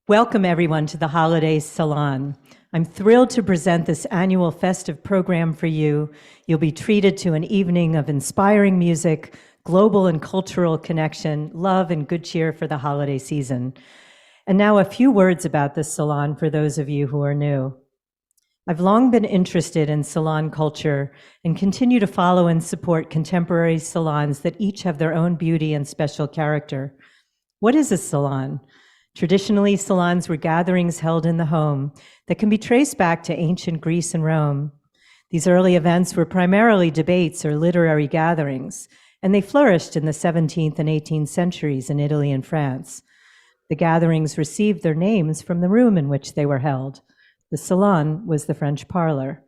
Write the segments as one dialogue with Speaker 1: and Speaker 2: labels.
Speaker 1: Welcome everyone to the Holiday Salon. I'm thrilled to present this annual festive program for you. You'll be treated to an evening of inspiring music, global and cultural connection, love and good cheer for the holiday season. And now a few words about this salon for those of you who are new. I've long been interested in salon culture and continue to follow and support contemporary salons that each have their own beauty and special character. What is a salon? Traditionally, salons were gatherings held in the home that can be traced back to ancient Greece and Rome. These early events were primarily debates or literary gatherings, and they flourished in the 17th and 18th centuries in Italy and France. The gatherings received their names from the room in which they were held. The salon was the French parlor.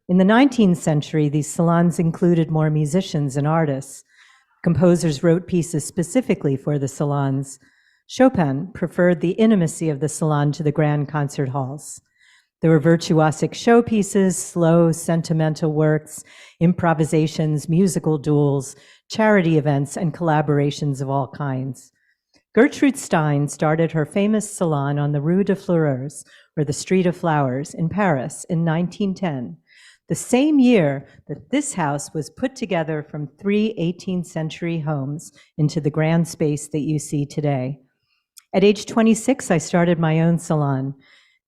Speaker 1: In the 19th century, these salons included more musicians and artists. Composers wrote pieces specifically for the salons. Chopin preferred the intimacy of the salon to the grand concert halls. There were virtuosic showpieces, slow, sentimental works, improvisations, musical duels, charity events, and collaborations of all kinds. Gertrude Stein started her famous salon on the Rue de Fleurs, or the Street of Flowers, in Paris in 1910, the same year that this house was put together from 3 18th century homes into the grand space that you see today. At age 26, I started my own salon.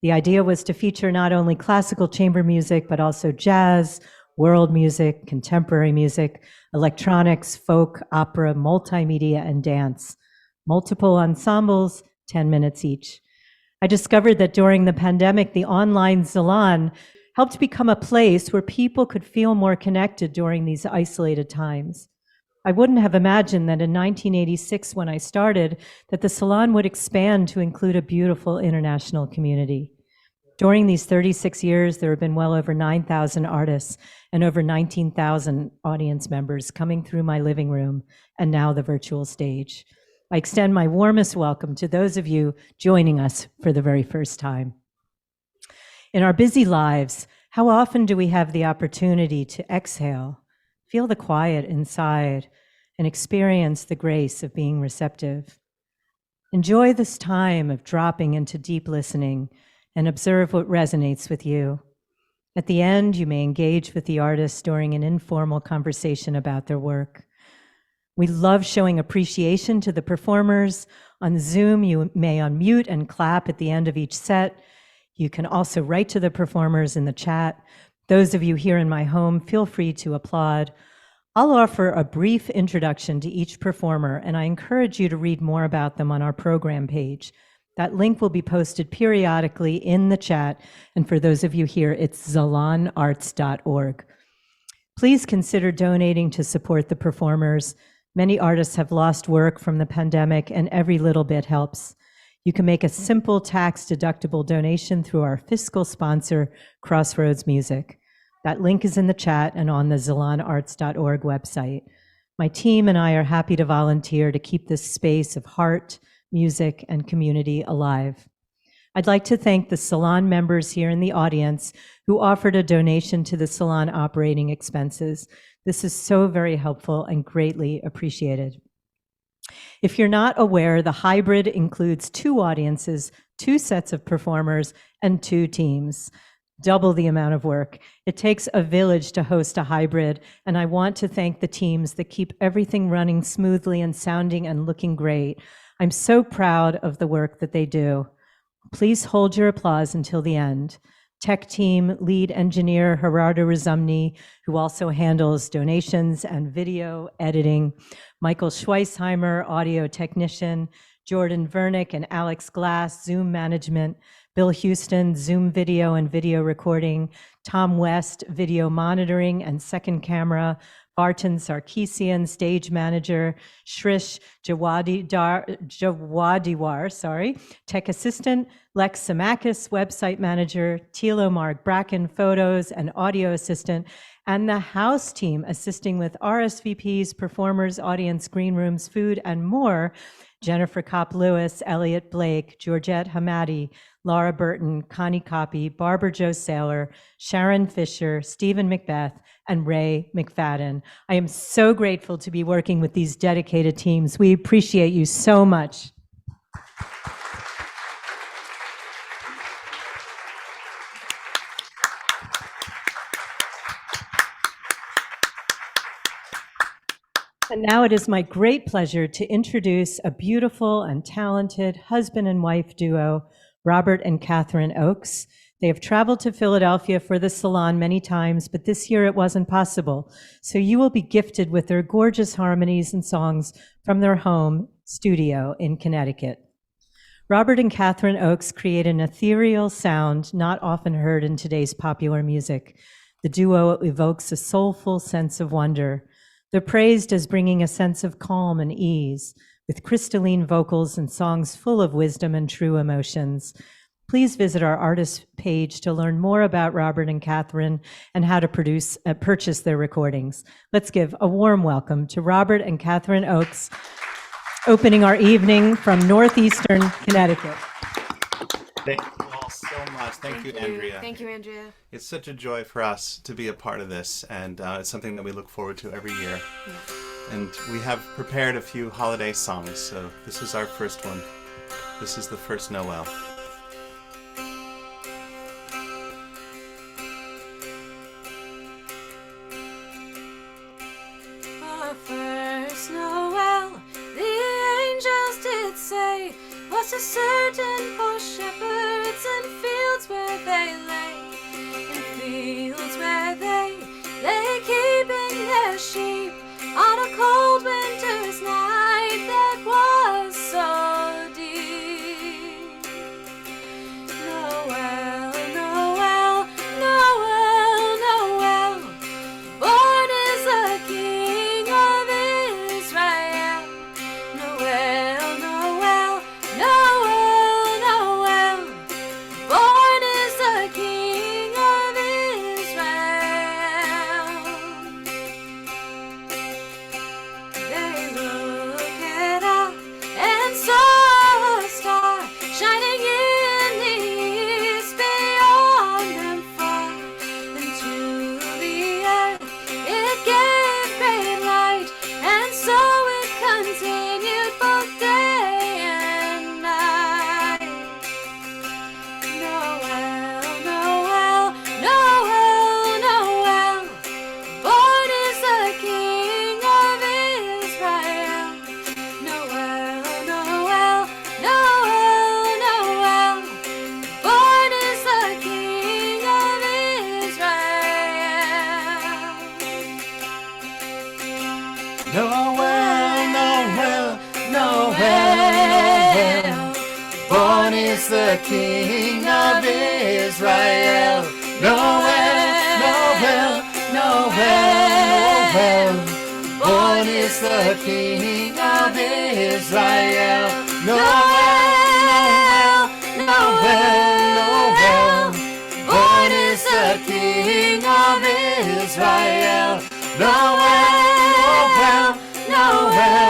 Speaker 1: The idea was to feature not only classical chamber music, but also jazz, world music, contemporary music, electronics, folk, opera, multimedia, and dance. Multiple ensembles, 10 minutes each. I discovered that during the pandemic, the online salon helped become a place where people could feel more connected during these isolated times. I wouldn't have imagined that in 1986, when I started, that the salon would expand to include a beautiful international community. During these 36 years, there have been well over 9,000 artists and over 19,000 audience members coming through my living room and now the virtual stage. I extend my warmest welcome to those of you joining us for the very first time. In our busy lives, how often do we have the opportunity to exhale, feel the quiet inside, and experience the grace of being receptive? Enjoy this time of dropping into deep listening and observe what resonates with you. At the end, you may engage with the artist during an informal conversation about their work. We love showing appreciation to the performers. On Zoom, you may unmute and clap at the end of each set. You can also write to the performers in the chat. Those of you here in my home, feel free to applaud. I'll offer a brief introduction to each performer, and I encourage you to read more about them on our program page. That link will be posted periodically in the chat, and for those of you here, it's zalonarts.org. Please consider donating to support the performers. Many artists have lost work from the pandemic, and every little bit helps. You can make a simple tax-deductible donation through our fiscal sponsor, Crossroads Music. That link is in the chat and on the zalonarts.org website. My team and I are happy to volunteer to keep this space of heart, music, and community alive. I'd like to thank the salon members here in the audience who offered a donation to the salon operating expenses. This is so very helpful and greatly appreciated. If you're not aware, the hybrid includes 2 audiences, 2 sets of performers, and 2 teams. Double the amount of work. It takes a village to host a hybrid, and I want to thank the teams that keep everything running smoothly and sounding and looking great. I'm so proud of the work that they do. Please hold your applause until the end. Tech team lead engineer Gerardo Rizumni, who also handles donations and video editing. Michael Schweisheimer, audio technician. Jordan Vernick and Alex Glass, Zoom management. Bill Houston, Zoom video and video recording. Tom West, video monitoring and second camera. Barton Sarkisian, stage manager. Shrish Jawadiwar, tech assistant. Lex Samakis, website manager. Tilo Mark Bracken, photos and audio assistant. And the house team assisting with RSVPs, performers, audience, green rooms, food, and more. Jennifer Kopp-Lewis, Elliot Blake, Georgette Hamadi, Laura Burton, Connie Copy, Barbara Jo Saylor, Sharon Fisher, Stephen Macbeth, and Ray McFadden. I am so grateful to be working with these dedicated teams. We appreciate you so much. And now it is my great pleasure to introduce a beautiful and talented husband and wife duo, Robert and Katherine Oakes. They have traveled to Philadelphia for the Salon many times, but this year it wasn't possible. So you will be gifted with their gorgeous harmonies and songs from their home studio in Connecticut. Robert and Katherine Oakes create an ethereal sound not often heard in today's popular music. The duo evokes a soulful sense of wonder. They're praised as bringing a sense of calm and ease, with crystalline vocals and songs full of wisdom and true emotions. Please visit our artist page to learn more about Robert and Katherine and how to purchase their recordings. Let's give a warm welcome to Robert and Katherine Oakes, opening our evening from northeastern Connecticut.
Speaker 2: Thank you all so much. Thank you, Andrea.
Speaker 3: Thank you, Andrea.
Speaker 2: It's such a joy for us to be a part of this, and it's something that we look forward to every year. Yeah. And we have prepared a few holiday songs, so this is our first one. This is the first Noel.
Speaker 3: Our first Noel, the angels did say, was a certain poor shepherds in fields where they lay, in fields where they lay keeping their sheep on a cold winter's night that was so deep. Noel, Noel, Noel, Noel, born is the King of Israel. Noel, Noel, Noel, Noel, born is the King of Israel. They looked up and saw a star shining in the east beyond them far. And to the earth it gave great light, and so it continued both day and night. Noel, Noel, Noel, Noel, born is the King of Israel. Noel, Noel, Noel, Noel, born is the King of Israel.
Speaker 2: Noel, Noel, Noel, born is the King of Israel. Noel, Noel, Noel, born is the King of Israel. Noel, Noel, Noel, born is the King of Israel. Noel, Noel,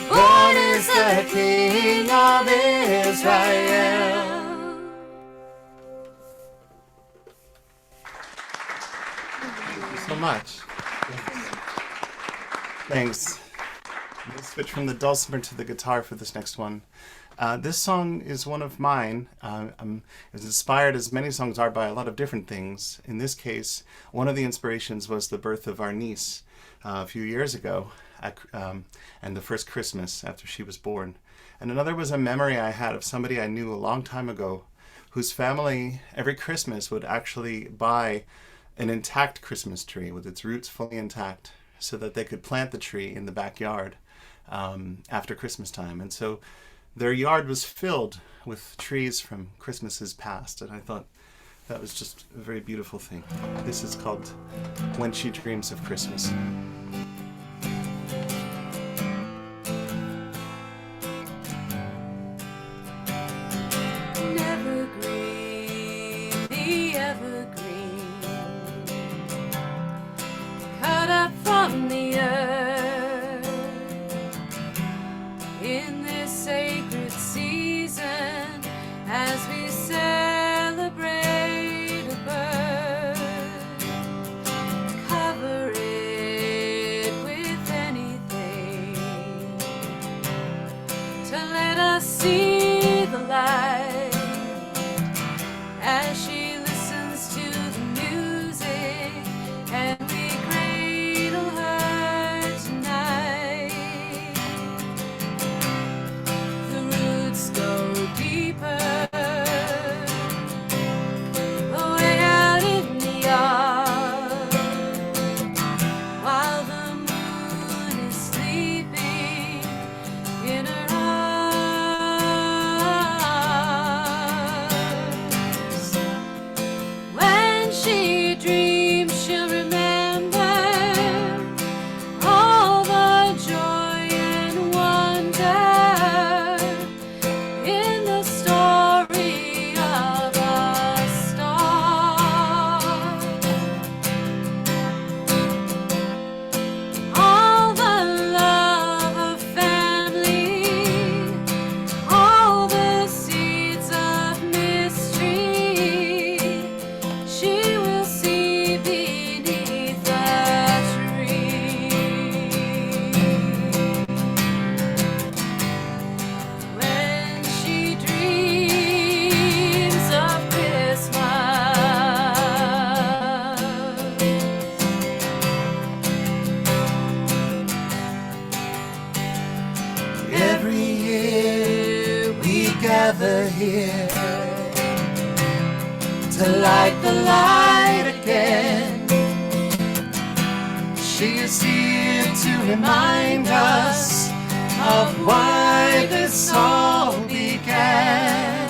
Speaker 2: born is the King of Israel. Thank you so much. Thanks. We'll switch from the dulcimer to the guitar for this next one. This song is one of mine. It's inspired, as many songs are, by a lot of different things. In this case, one of the inspirations was the birth of our niece a few years ago, and the first Christmas after she was born. And another was a memory I had of somebody I knew a long time ago, whose family every Christmas would actually buy an intact Christmas tree with its roots fully intact, so that they could plant the tree in the backyard after Christmas time. And so their yard was filled with trees from Christmases past, and I thought that was just a very beautiful thing. This is called When She Dreams of Christmas.
Speaker 3: Evergreen, the evergreen, cut up from the earth in this sacred season as we celebrate a birth, covering
Speaker 4: here to light the light again. She is here to remind us of why this all began.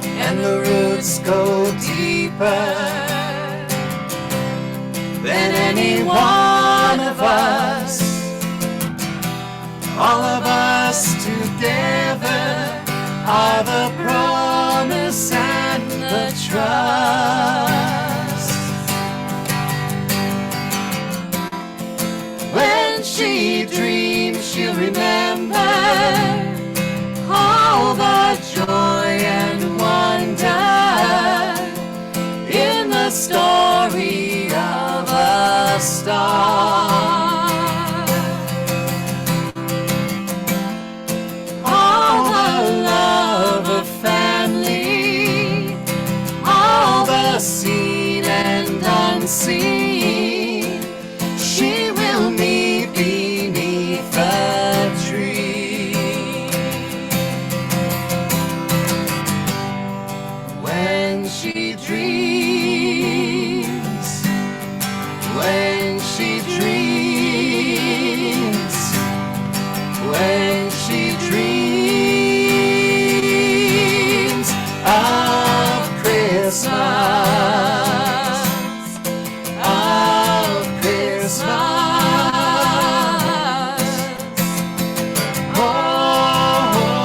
Speaker 4: And the roots go deeper than any one of us. All of us together are the promise and the trust. When she dreams, she'll remember all the joy and wonder in the story of a star. All the love of family, all the seen and unseen, she will meet beneath a tree. When she dreams, when she dreams, when she dreams of Christmas, of Christmas. Oh, oh,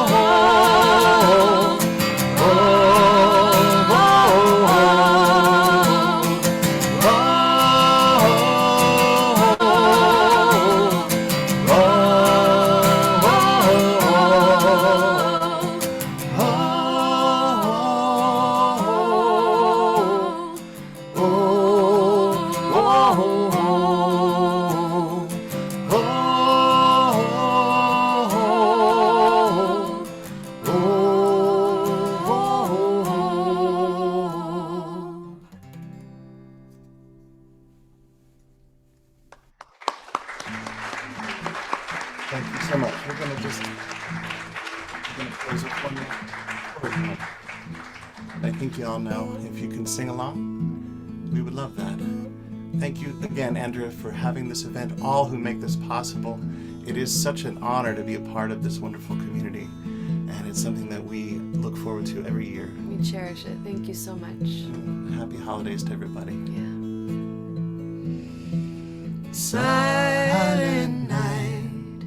Speaker 4: oh, oh,
Speaker 2: Thank you so much. We're gonna close with one more. I think you all know, if you can sing along, we would love that. Thank you again, Andrea, for having this event, all who make this possible. It is such an honor to be a part of this wonderful community, and it's something that we look forward to every year.
Speaker 3: We cherish it. Thank you so much.
Speaker 2: Happy holidays to everybody.
Speaker 3: Yeah.
Speaker 4: Silent night,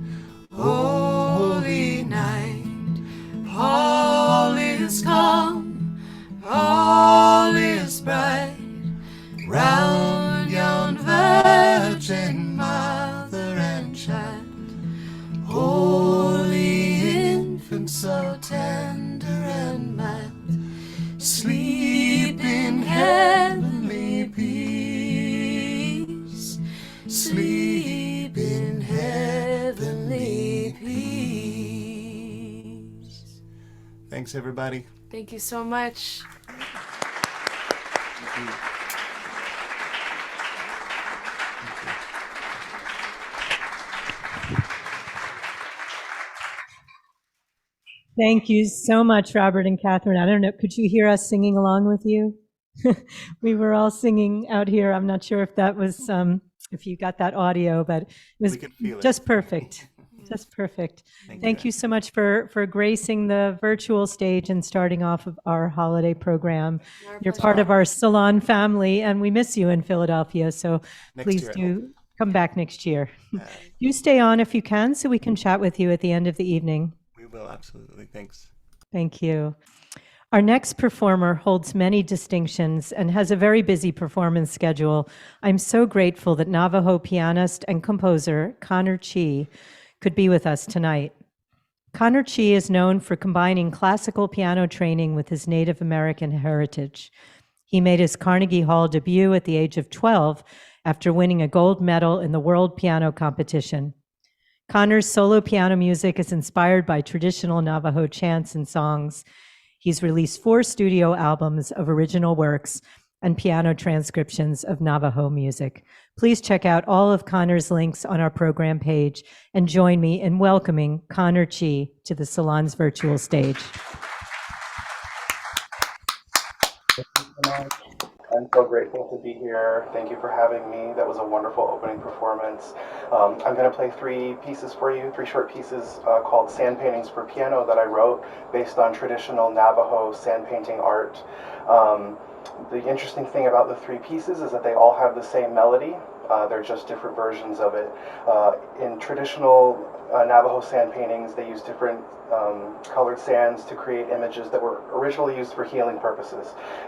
Speaker 4: holy night, all is calm, all is bright, round yon Virgin Mother and Child, holy infant so tender and mild, sleep in heavenly peace, sleep in heavenly peace.
Speaker 2: Thanks, everybody.
Speaker 3: Thank you so much.
Speaker 1: Thank you so much, Robert and Katherine. I don't know, could you hear us singing along with you? We were all singing out here. I'm not sure if that was, if you got that audio, but it was
Speaker 2: We could feel it.
Speaker 1: just perfect. Just perfect. Thank you so much for gracing the virtual stage and starting off of our holiday program. You're part of our Salon family, and we miss you in Philadelphia, so
Speaker 2: Next
Speaker 1: please
Speaker 2: year, I
Speaker 1: do come back next year. You stay on if you can, so we can chat with you at the end of the evening.
Speaker 2: We will, absolutely. Thanks.
Speaker 1: Thank you. Our next performer holds many distinctions and has a very busy performance schedule. I'm so grateful that Navajo pianist and composer Connor Chee could be with us tonight. Connor Chee is known for combining classical piano training with his Native American heritage. He made his Carnegie Hall debut at the age of 12 after winning a gold medal in the World Piano Competition. Connor's solo piano music is inspired by traditional Navajo chants and songs. He's released 4 studio albums of original works and piano transcriptions of Navajo music. Please check out all of Connor's links on our program page and join me in welcoming Connor Chee to the Salon's virtual stage.
Speaker 5: I'm so grateful to be here. Thank you for having me. That was a wonderful opening performance. I'm going to play three pieces for you, three short pieces called Sand Paintings for Piano that I wrote based on traditional Navajo sand painting art. The interesting thing about the three pieces is that they all have the same melody. They're just different versions of it. In traditional Navajo sand paintings, they use different colored sands to create images that were originally used for healing purposes.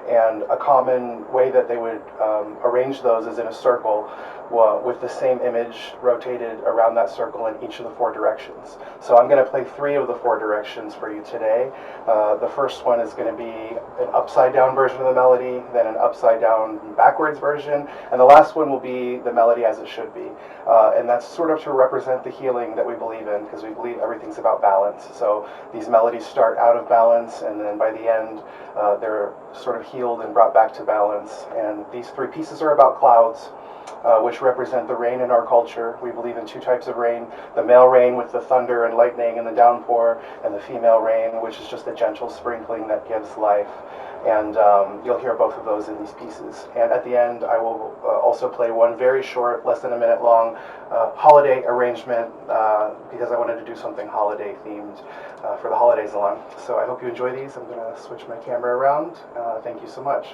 Speaker 5: And a common way that they would arrange those is in a circle with the same image rotated around that circle in each of the four directions. So I'm going to play three of the four directions for you today. The first one is going to be an upside down version of the melody, then an upside down backwards version, and the last one will be the melody as it should be. And that's sort of to represent the healing that we believe in, because we believe everything's about balance. So these melodies start out of balance, and then by the end, they're sort of healed and brought back to balance. And these three pieces are about clouds, which represent the rain in our culture. We believe in two types of rain: the male rain with the thunder and lightning and the downpour, and the female rain, which is just a gentle sprinkling that gives life. And you'll hear both of those in these pieces. And at the end, I will also play one very short, less than a minute long, holiday arrangement, because I wanted to do something holiday themed for the holidays along. So I hope you enjoy these. I'm going to switch my camera around. Thank you so much.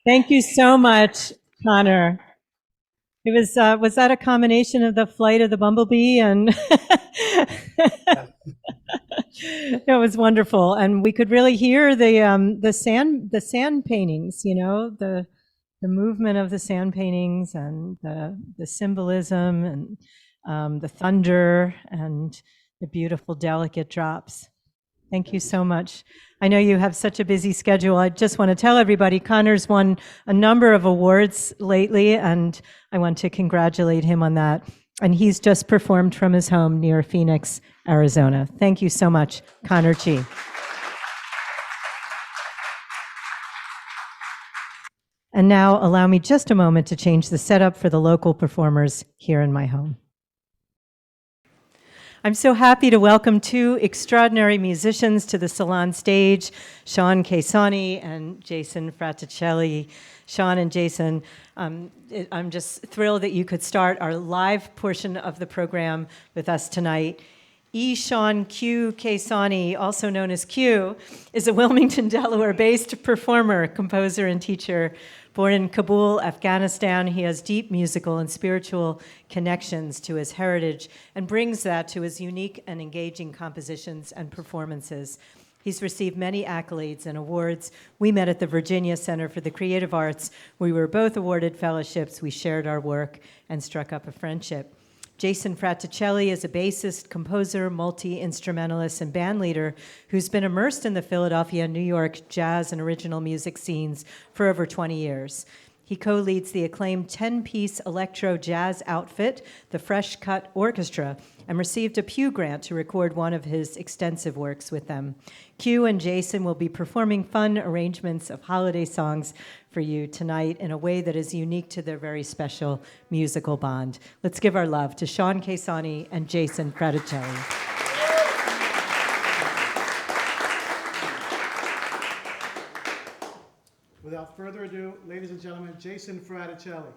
Speaker 1: Thank you so much, Connor. It was that a combination of the flight of the bumblebee and it was wonderful, and we could really hear the sand paintings, the movement of the sand paintings and the symbolism and the thunder and the beautiful delicate drops. Thank you so much. I know you have such a busy schedule. I just want to tell everybody Connor's won a number of awards lately, and I want to congratulate him on that. And he's just performed from his home near Phoenix, Arizona. Thank you so much, Connor Chee. And now allow me just a moment to change the setup for the local performers here in my home. I'm so happy to welcome two extraordinary musicians to the Salon stage, Shawn Qaissaunee and Jason Fraticelli. Shawn and Jason, I'm just thrilled that you could start our live portion of the program with us tonight. Shawn Q. Qaissaunee, also known as Q, is a Wilmington, Delaware-based performer, composer, and teacher. Born in Kabul, Afghanistan, he has deep musical and spiritual connections to his heritage and brings that to his unique and engaging compositions and performances. He's received many accolades and awards. We met at the Virginia Center for the Creative Arts. We were both awarded fellowships. We shared our work and struck up a friendship. Jason Fraticelli is a bassist, composer, multi-instrumentalist, and bandleader who's been immersed in the Philadelphia and New York jazz and original music scenes for over 20 years. He co-leads the acclaimed 10-piece electro jazz outfit, the Fresh Cut Orchestra, and received a Pew Grant to record one of his extensive works with them. Q and Jason will be performing fun arrangements of holiday songs for you tonight in a way that is unique to their very special musical bond. Let's give our love to Shawn Qaissaunee and Jason Fraticelli.
Speaker 6: Without further ado, ladies and gentlemen, Jason Fraticelli.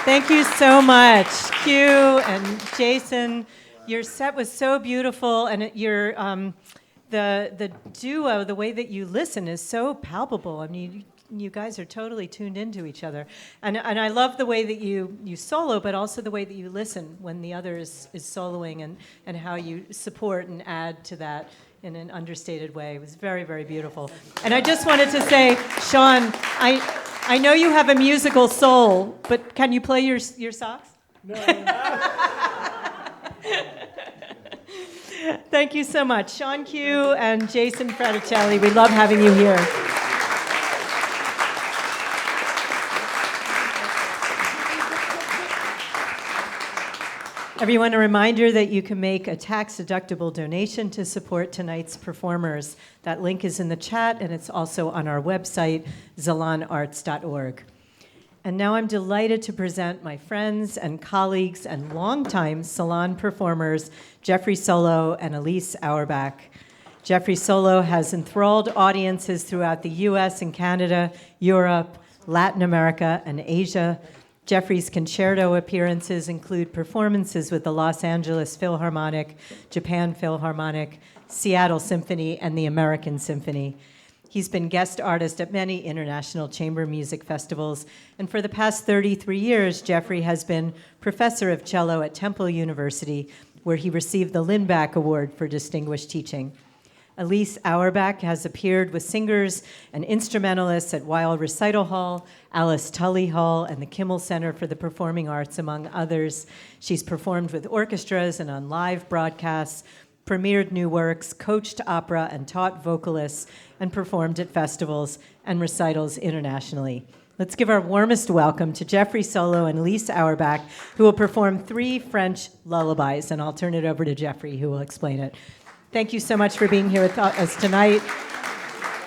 Speaker 1: Thank you so much, Q and Jason. Your set was so beautiful, and the duo, the way that you listen, is so palpable. I mean, you guys are totally tuned into each other, and I love the way that you solo, but also the way that you listen when the other is soloing, and how you support and add to that in an understated way. It was very, very beautiful. And I just wanted to say, Shawn, I know you have a musical soul, but can you play your sax?
Speaker 6: No.
Speaker 1: Thank you so much. Shawn Q and Jason Fraticelli, we love having you here. Everyone, a reminder that you can make a tax-deductible donation to support tonight's performers. That link is in the chat, and it's also on our website, zalonarts.org. And now I'm delighted to present my friends and colleagues and longtime Salon performers, Jeffrey Solow and Elise Auerbach. Jeffrey Solow has enthralled audiences throughout the US and Canada, Europe, Latin America, and Asia. Jeffrey's concerto appearances include performances with the Los Angeles Philharmonic, Japan Philharmonic, Seattle Symphony, and the American Symphony. He's been guest artist at many international chamber music festivals, and for the past 33 years, Jeffrey has been professor of cello at Temple University, where he received the Lindback Award for distinguished teaching. Elise Auerbach has appeared with singers and instrumentalists at Weill Recital Hall, Alice Tully Hall, and the Kimmel Center for the Performing Arts, among others. She's performed with orchestras and on live broadcasts, premiered new works, coached opera and taught vocalists, and performed at festivals and recitals internationally. Let's give our warmest welcome to Jeffrey Solow and Elise Auerbach, who will perform 3 French lullabies, and I'll turn it over to Jeffrey, who will explain it. Thank you so much for being here with us tonight.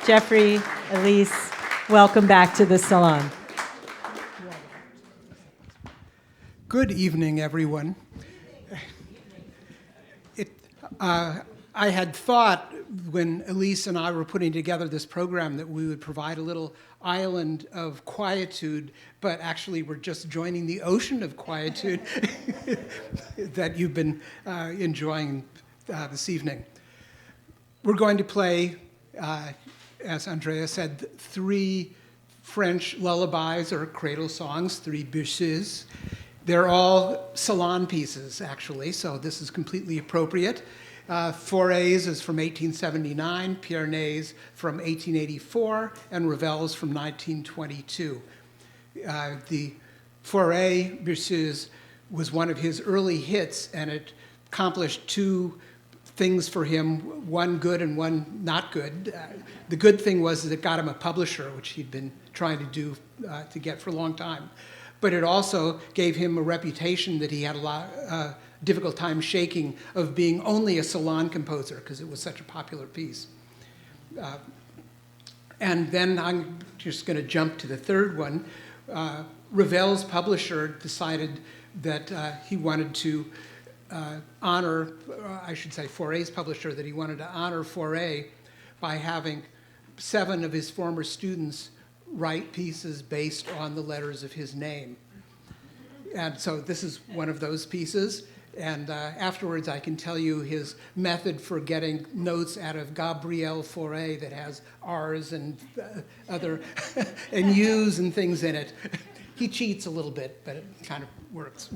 Speaker 1: Jeffrey, Elise, welcome back to the Salon.
Speaker 7: Good evening, everyone. I had thought when Elise and I were putting together this program that we would provide a little island of quietude, but actually we're just joining the ocean of quietude that you've been enjoying this evening. We're going to play, as Andrea said, 3 French lullabies or cradle songs, 3 Berceuse. They're all Salon pieces, actually, so this is completely appropriate. Faure's is from 1879, Pierne's from 1884, and Ravel's from 1922. The Faure Berceuse was one of his early hits, and it accomplished 2 things for him, one good and one not good. The good thing was that it got him a publisher, which he'd been trying to do to get for a long time. But it also gave him a reputation that he had a difficult time shaking of being only a Salon composer, because it was such a popular piece. And then I'm just going to jump to the third one. Ravel's publisher decided that he wanted to honor, I should say Faure's publisher, that he wanted to honor Faure by having 7 of his former students write pieces based on the letters of his name. And so this is one of those pieces. And afterwards, I can tell you his method for getting notes out of Gabriel Faure that has R's and other and U's and things in it. He cheats a little bit, but it kind of works.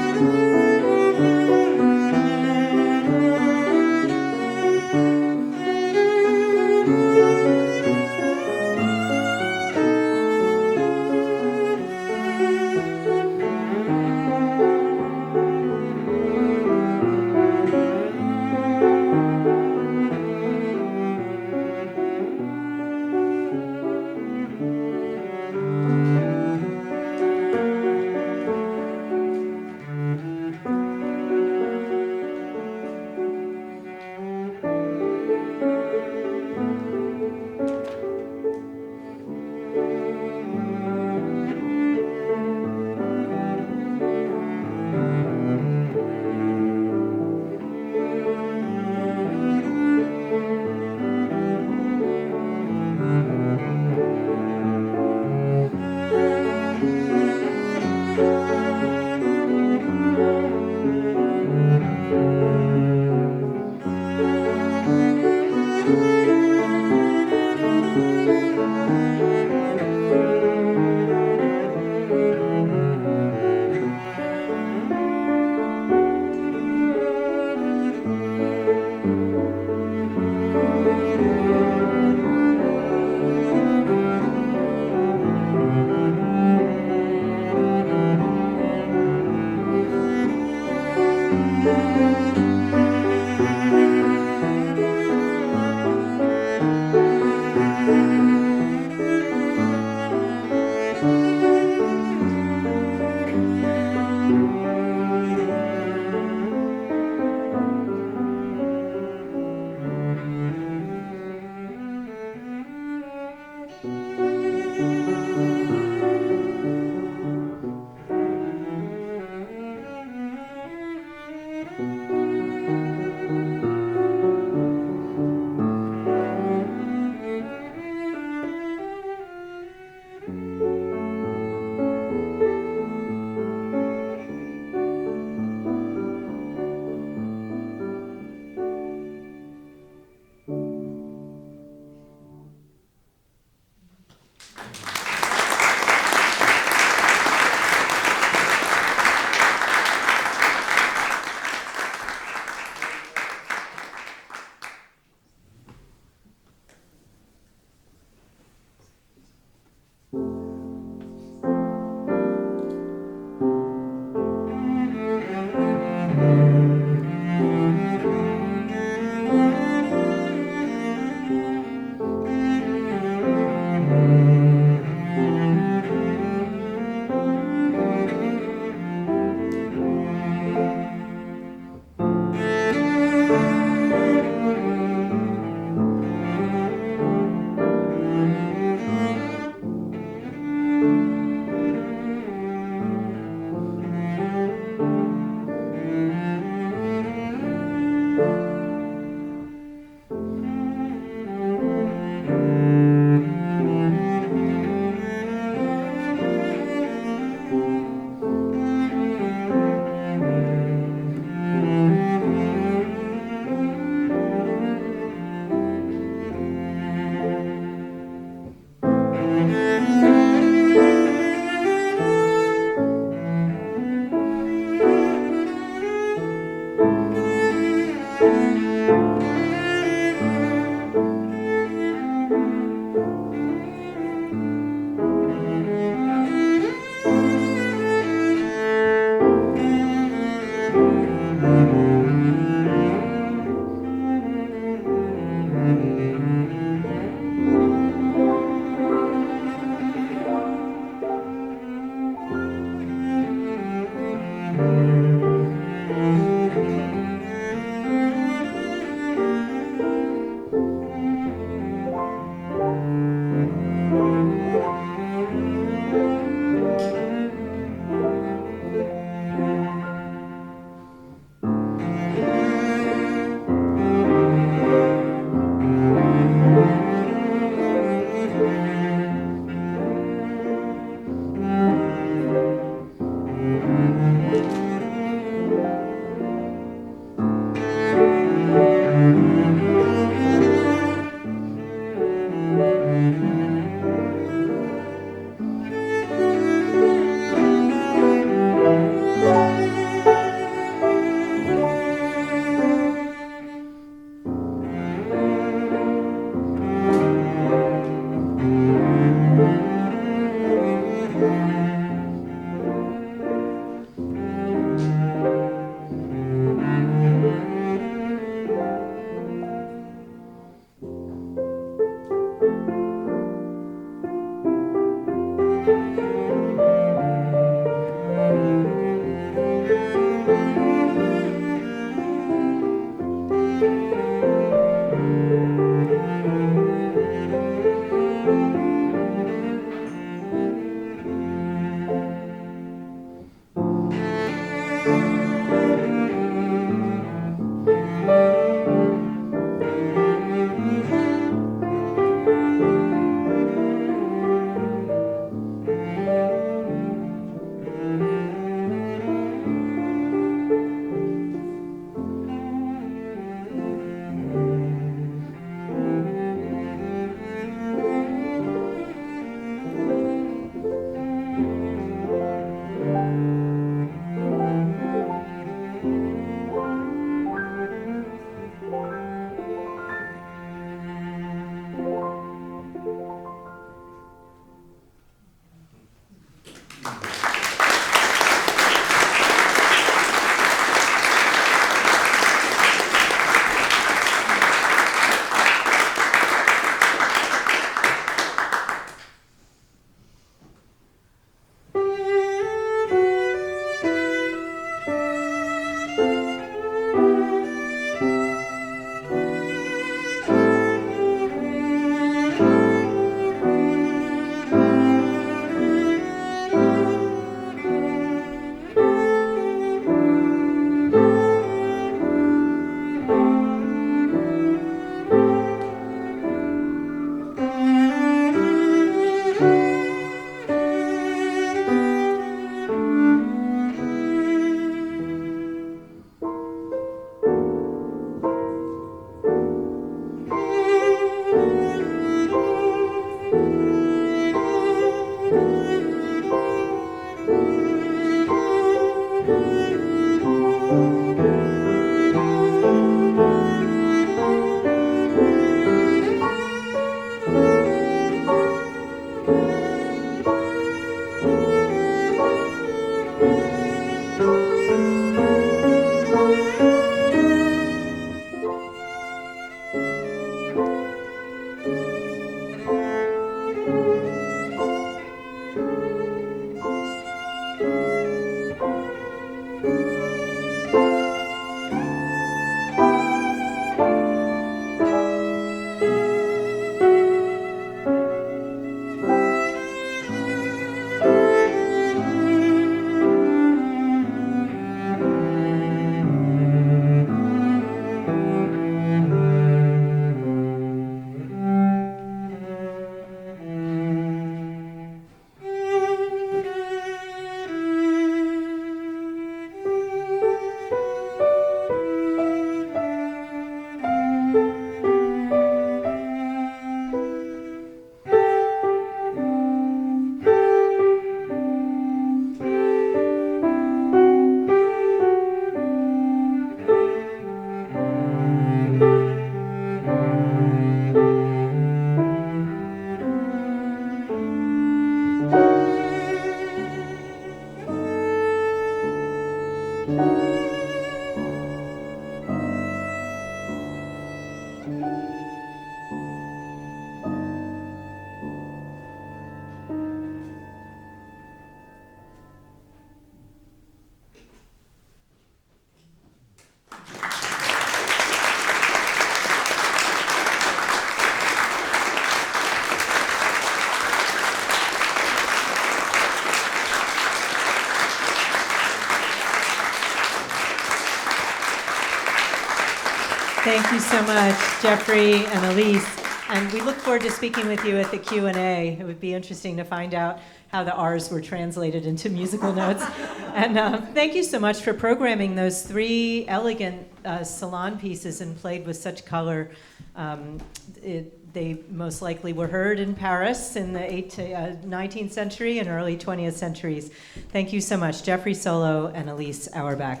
Speaker 1: Thank you so much, Jeffrey and Elise. And we look forward to speaking with you at the Q&A. It would be interesting to find out how the R's were translated into musical notes. And thank you so much for programming those three elegant Salon pieces and played with such color. They most likely were heard in Paris in the 19th century and early 20th centuries. Thank you so much, Jeffrey Solow and Elise Auerbach.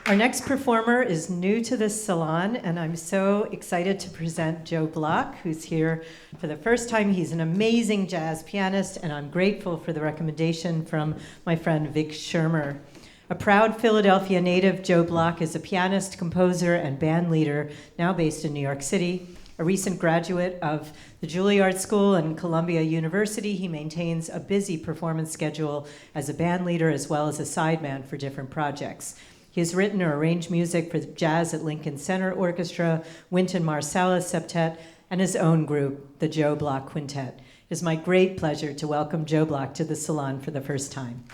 Speaker 1: Our next performer is new to this salon, and I'm so excited to present Joe Block, who's here for the first time. He's an amazing jazz pianist, and I'm grateful for the recommendation from my friend Vic Shermer. A proud Philadelphia native, Joe Block is a pianist, composer, and band leader, now based in New York City. A recent graduate of the Juilliard School and Columbia University, he maintains a busy performance schedule as a band leader as well as a sideman for different projects. He has written or arranged music for jazz at Lincoln Center Orchestra, Wynton Marsalis Septet, and his own group, the Joe Block Quintet. It is my great pleasure to welcome Joe Block to the Salon for the first time.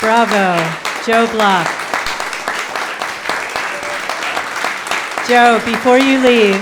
Speaker 1: Bravo, Joe Block. Joe, before you leave,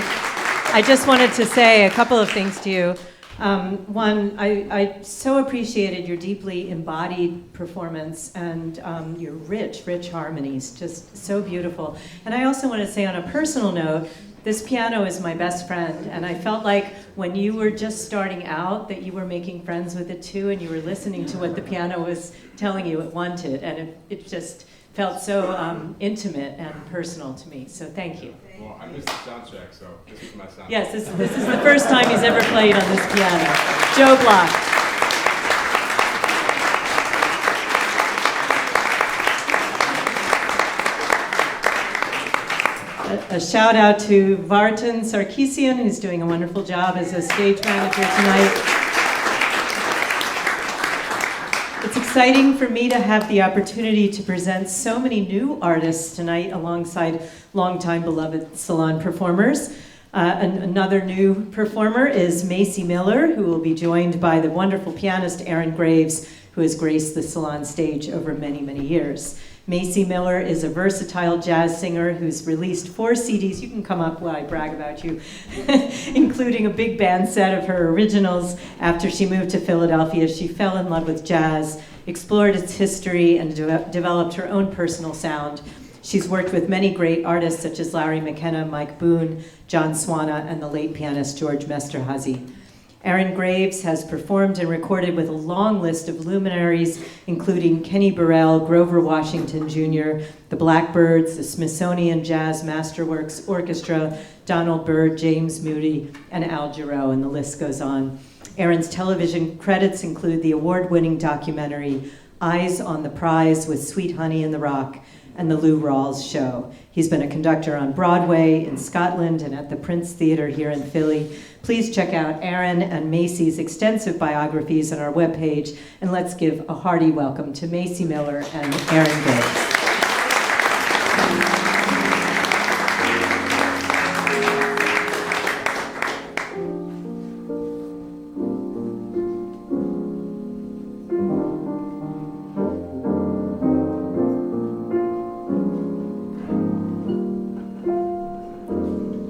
Speaker 1: I just wanted to say a couple of things to you. One, I so appreciated your deeply embodied performance and your rich harmonies, just so beautiful. And I also want to say on a personal note, this piano is my best friend, and I felt like when you were just starting out that you were making friends with it too, and you were listening to what the piano was telling you it wanted, and it just felt so intimate and personal to me, so thank you.
Speaker 8: Well, I missed the sound check, so this is my sound
Speaker 1: Yes, this is the first time he's ever played on this piano. Joe Block. A shout out to Vartan Sarkisian, who's doing a wonderful job as a stage manager tonight. It's exciting for me to have the opportunity to present so many new artists tonight alongside longtime beloved Salon performers. Another new performer is Maci Miller, who will be joined by the wonderful pianist Aaron Graves, who has graced the Salon stage over many, many years. Maci Miller is a versatile jazz singer who's released 4 CDs. You can come up while I brag about you, including a big band set of her originals. After she moved to Philadelphia, she fell in love with jazz, explored its history, and developed her own personal sound. She's worked with many great artists such as Larry McKenna, Mike Boone, John Swana, and the late pianist George Mesterhazy. Aaron Graves has performed and recorded with a long list of luminaries, including Kenny Burrell, Grover Washington Jr., the Blackbirds, the Smithsonian Jazz Masterworks Orchestra, Donald Byrd, James Moody, and Al Jarreau, and the list goes on. Aaron's television credits include the award-winning documentary Eyes on the Prize with Sweet Honey in the Rock and the Lou Rawls Show. He's been a conductor on Broadway, in Scotland, and at the Prince Theatre here in Philly. Please check out Aaron and Maci's extensive biographies on our webpage, and let's give a hearty welcome to Maci Miller and Aaron Graves.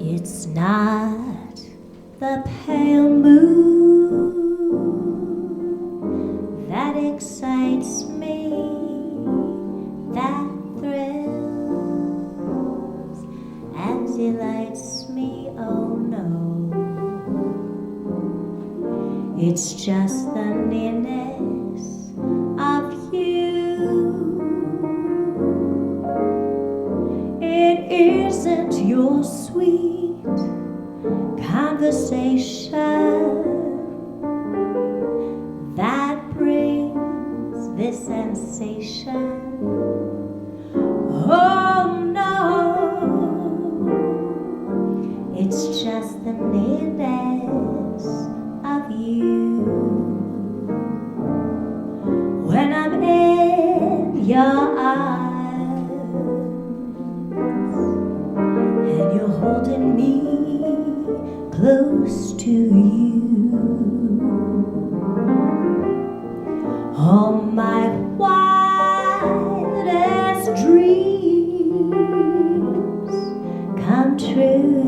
Speaker 9: It's not the pale moon that excites me, that thrills and delights me, oh no. It's just the nearness of you. It isn't your sweet conversation that brings this sensation. Oh no, it's just the nearness of you. When I'm in your arms and you're holding me close to you, all my wildest dreams come true.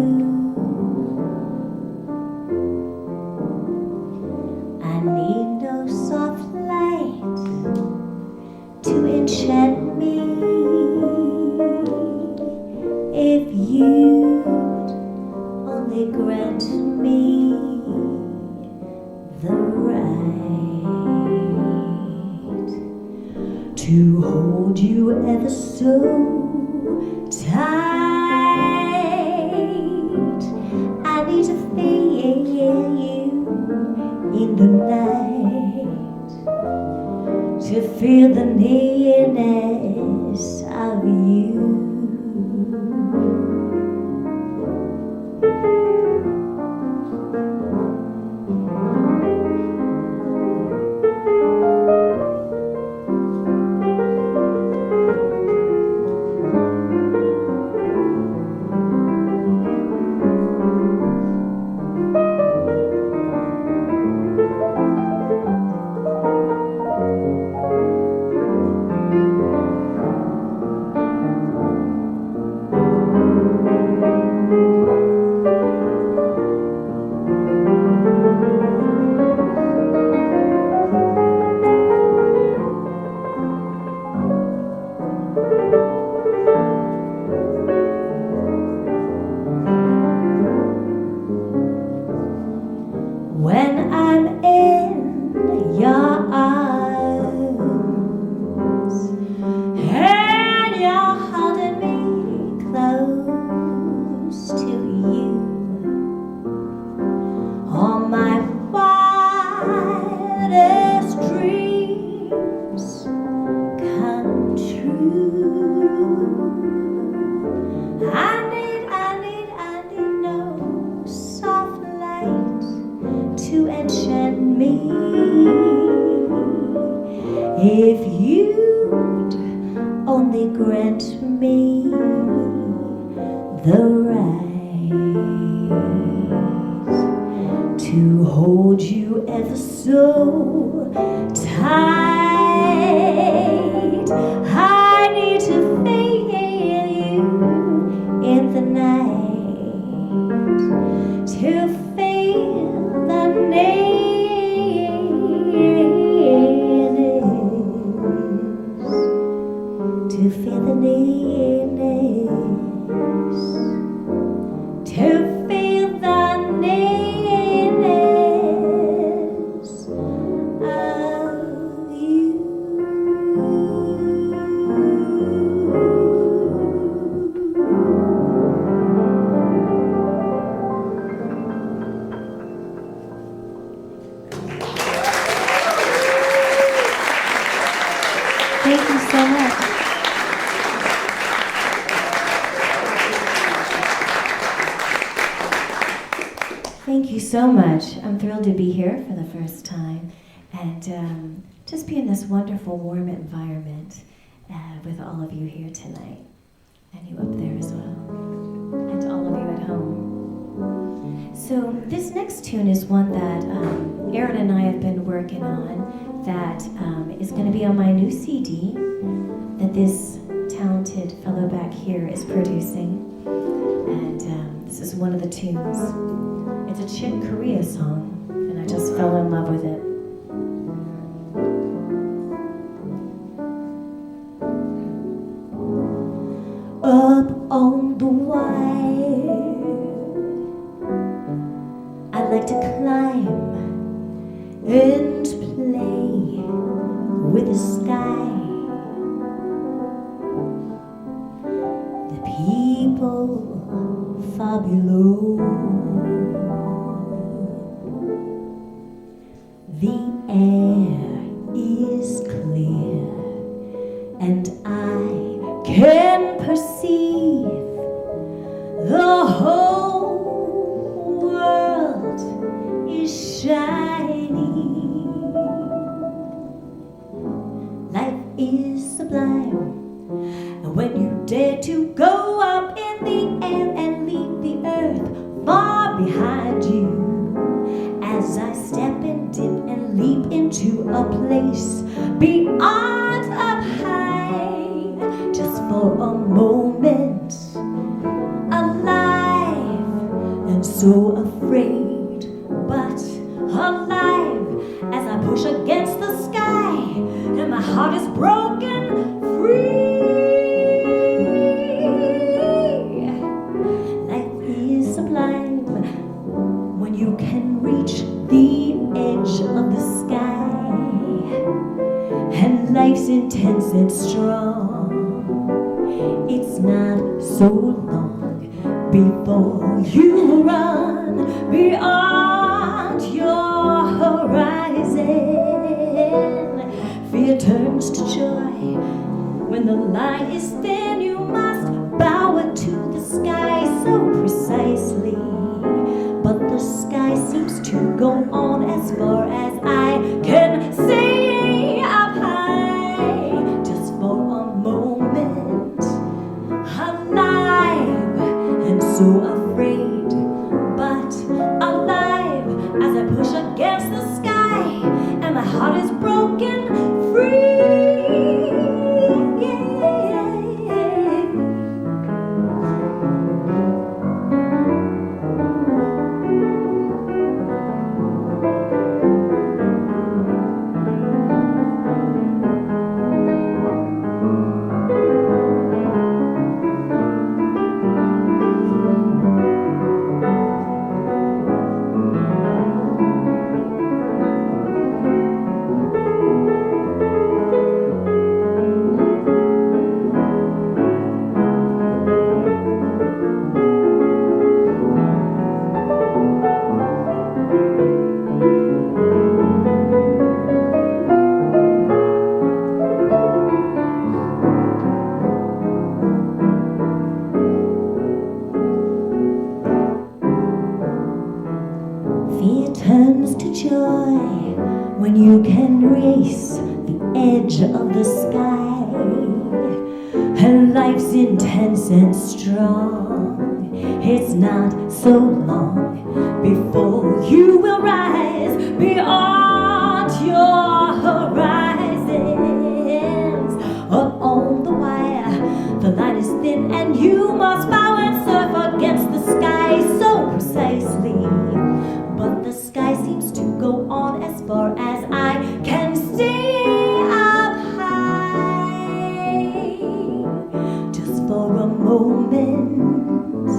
Speaker 9: I need no soft light to enchant me. If you'd only grant me the right to hold you ever so tight. I need to feel you in the night, to feel the nearness of you. grant me the right to hold you ever so tight. I need to feel you in the night, to feel the nearness, to feel the nearness, to feel the nearness of you. Thank you so much. Thank you so much. I'm thrilled to be here for the first time and just be in this wonderful, warm environment with all of you here tonight, and you up there as well, and all of you at home. So this next tune is one that Aaron and I have been working on that is going to be on my new CD that this talented fellow back here is producing. And this is one of the tunes. It's a Chick Corea song, and I just fell in love with it. Up on the wire, I like to climb and play with the sky. The people far below, the air is clear, and I can perceive the whole world is shining. Life is sublime, and when you dare to go up in the air and leave the earth far behind you, as I step and dip and leap into a place beyond up high, just for a moment, alive and so afraid, but alive as I push against the sky, and my heart is broken free. Life is sublime when you can reach the edge of the sky, and life's intense and strong. It's not so long before you run beyond your horizon. Fear turns to joy when the line is thin. You must bow to the sky so precisely, but the sky seems to go on as far as I can see up high, just for a moment, alive and so afraid, but alive as I push against the sky, and my heart is broken free. When you can race the edge of the sky, and life Life's intense and strong. It's not so long before you will rise beyond your horizons. Up on the wire, the line is thin, and you must bow and surf against the sky so precisely. But the sky seems to go on as far as I can see up high. Just for a moment,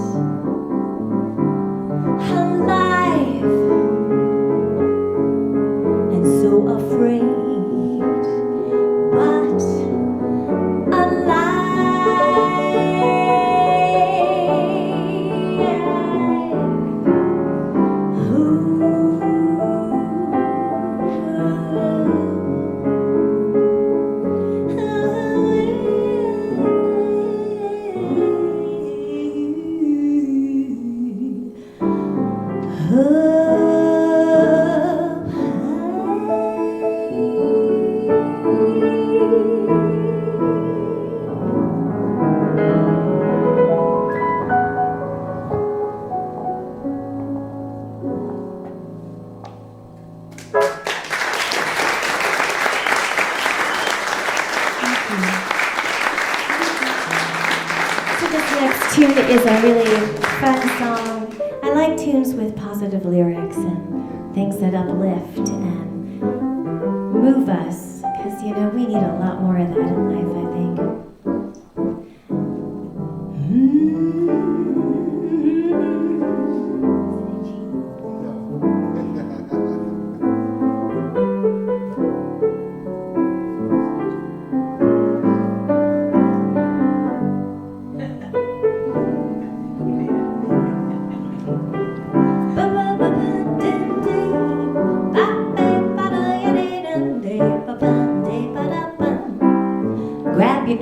Speaker 9: alive and so afraid, but tune is a really fun song. I like tunes with positive lyrics and things that uplift and move us, because, you know, we need a lot more of that in life, I think.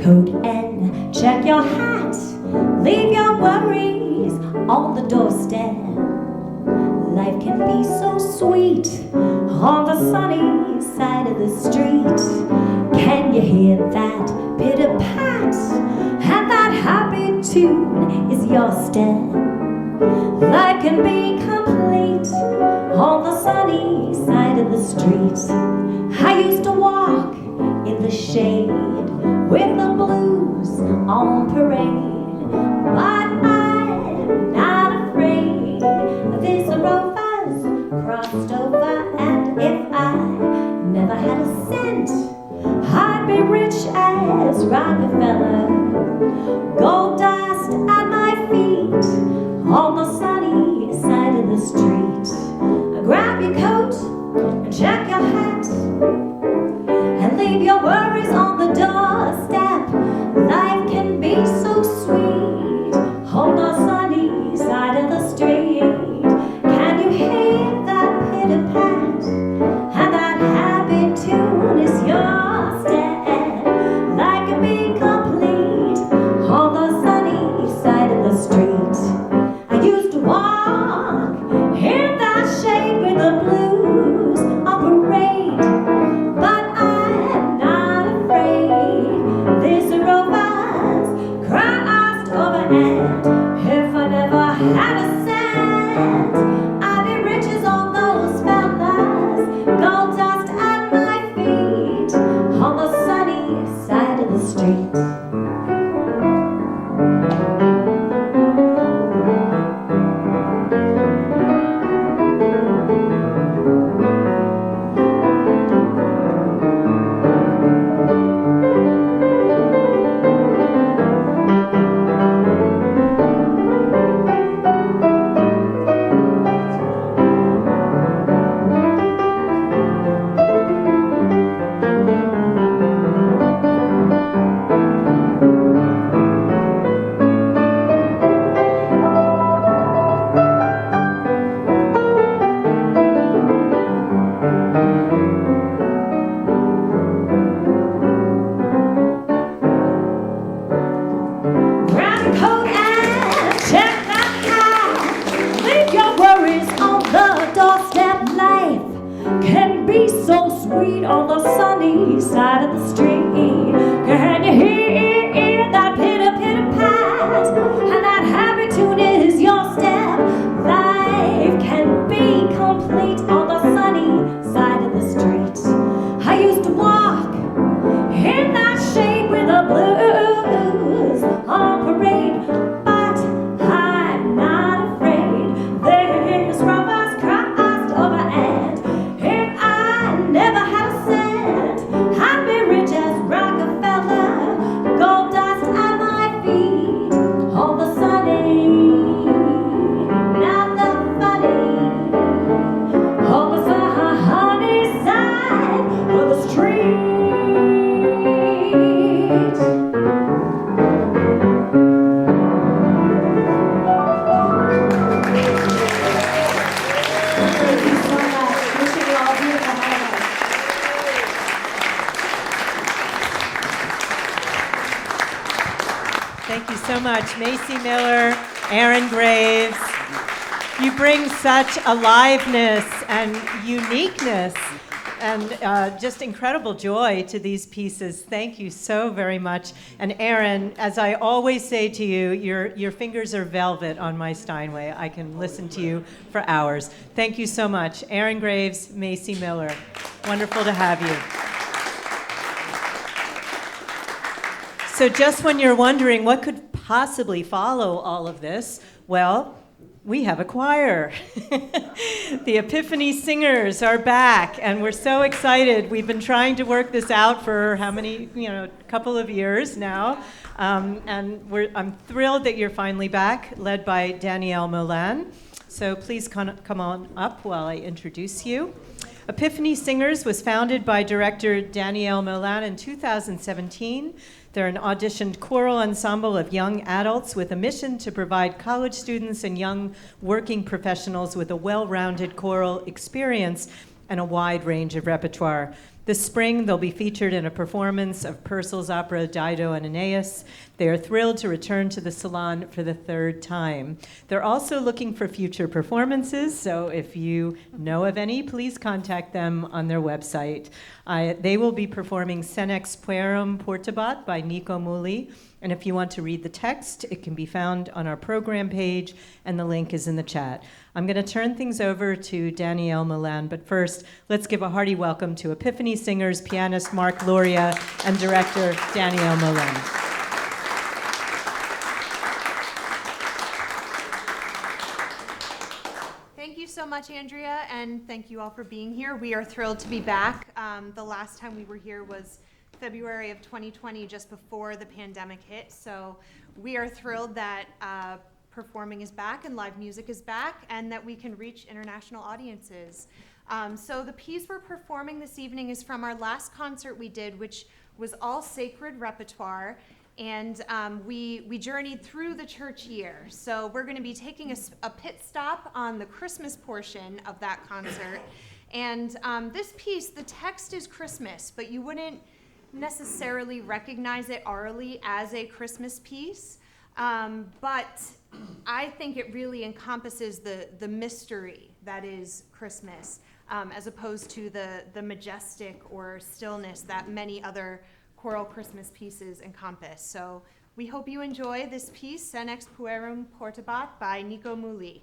Speaker 9: Coat and check your hat. Leave your worries on the doorstep. Life can be so sweet on the sunny side of the street. Can you hear that pitter-pat? And that happy tune is your step. Life can be complete on the sunny side of the street. I used to walk in the shade with the blues on parade, but I'm not afraid. These rovers crossed over, and if I never had a cent, I'd be rich as Rockefeller. Gold dust at my feet on the sunny side of the street. Grab your coat and check your hat, and leave your worries on the doorstep. Life can be so sweet on the sunny side of the street. Can you hear that pitter-pat? And that happy tune is your step. Life can be complete on the sunny side of the street. I used to walk in that shade with the blues on parade, but I'm not afraid. These rovers crossed over, and if I never had a cent, I'd be riches on those fellas. Gold dust at my feet on the sunny side of the street. On the sunny side of the street, can you hear that pitter-pitter?
Speaker 1: Thank you so much, Maci Miller, Aaron Graves. You bring such aliveness and uniqueness and just incredible joy to these pieces. Thank you so very much. And Aaron, as I always say to you, your fingers are velvet on my Steinway. I can listen to you for hours. Thank you so much. Aaron Graves, Maci Miller. Wonderful to have you. So just when you're wondering what could possibly follow all of this, well, we have a choir. The Epiphany Singers are back, and we're so excited. We've been trying to work this out for how many, couple of years now. And I'm thrilled that you're finally back, led by Danielle Molan. So please come on up while I introduce you. Epiphany Singers was founded by director Danielle Molan in 2017. They're an auditioned choral ensemble of young adults with a mission to provide college students and young working professionals with a well-rounded choral experience and a wide range of repertoire. This spring, they'll be featured in a performance of Purcell's opera Dido and Aeneas. They are thrilled to return to the Salon for the third time. They're also looking for future performances, so if you know of any, please contact them on their website. They will be performing Senex Puerum Portabat by Nico Muhly, and if you want to read the text, it can be found on our program page, and the link is in the chat. I'm going to turn things over to Danielle Molan, but first, let's give a hearty welcome to Epiphany Singers pianist Mark Loria and director Danielle Molan.
Speaker 10: Thank you so much, Andrea, and thank you all for being here. We are thrilled to be back. The last time we were here was February of 2020, just before the pandemic hit, so we are thrilled that performing is back and live music is back and that we can reach international audiences. So the piece we're performing this evening is from our last concert we did, which was all sacred repertoire, and we journeyed through the church year. So we're going to be taking a pit stop on the Christmas portion of that concert. And this piece, the text is Christmas, but you wouldn't necessarily recognize it orally as a Christmas piece. But I think it really encompasses the mystery that is Christmas, as opposed to the majestic or stillness that many other choral Christmas pieces encompass. So we hope you enjoy this piece, Senex Puerum Portabat by Nico Muhly.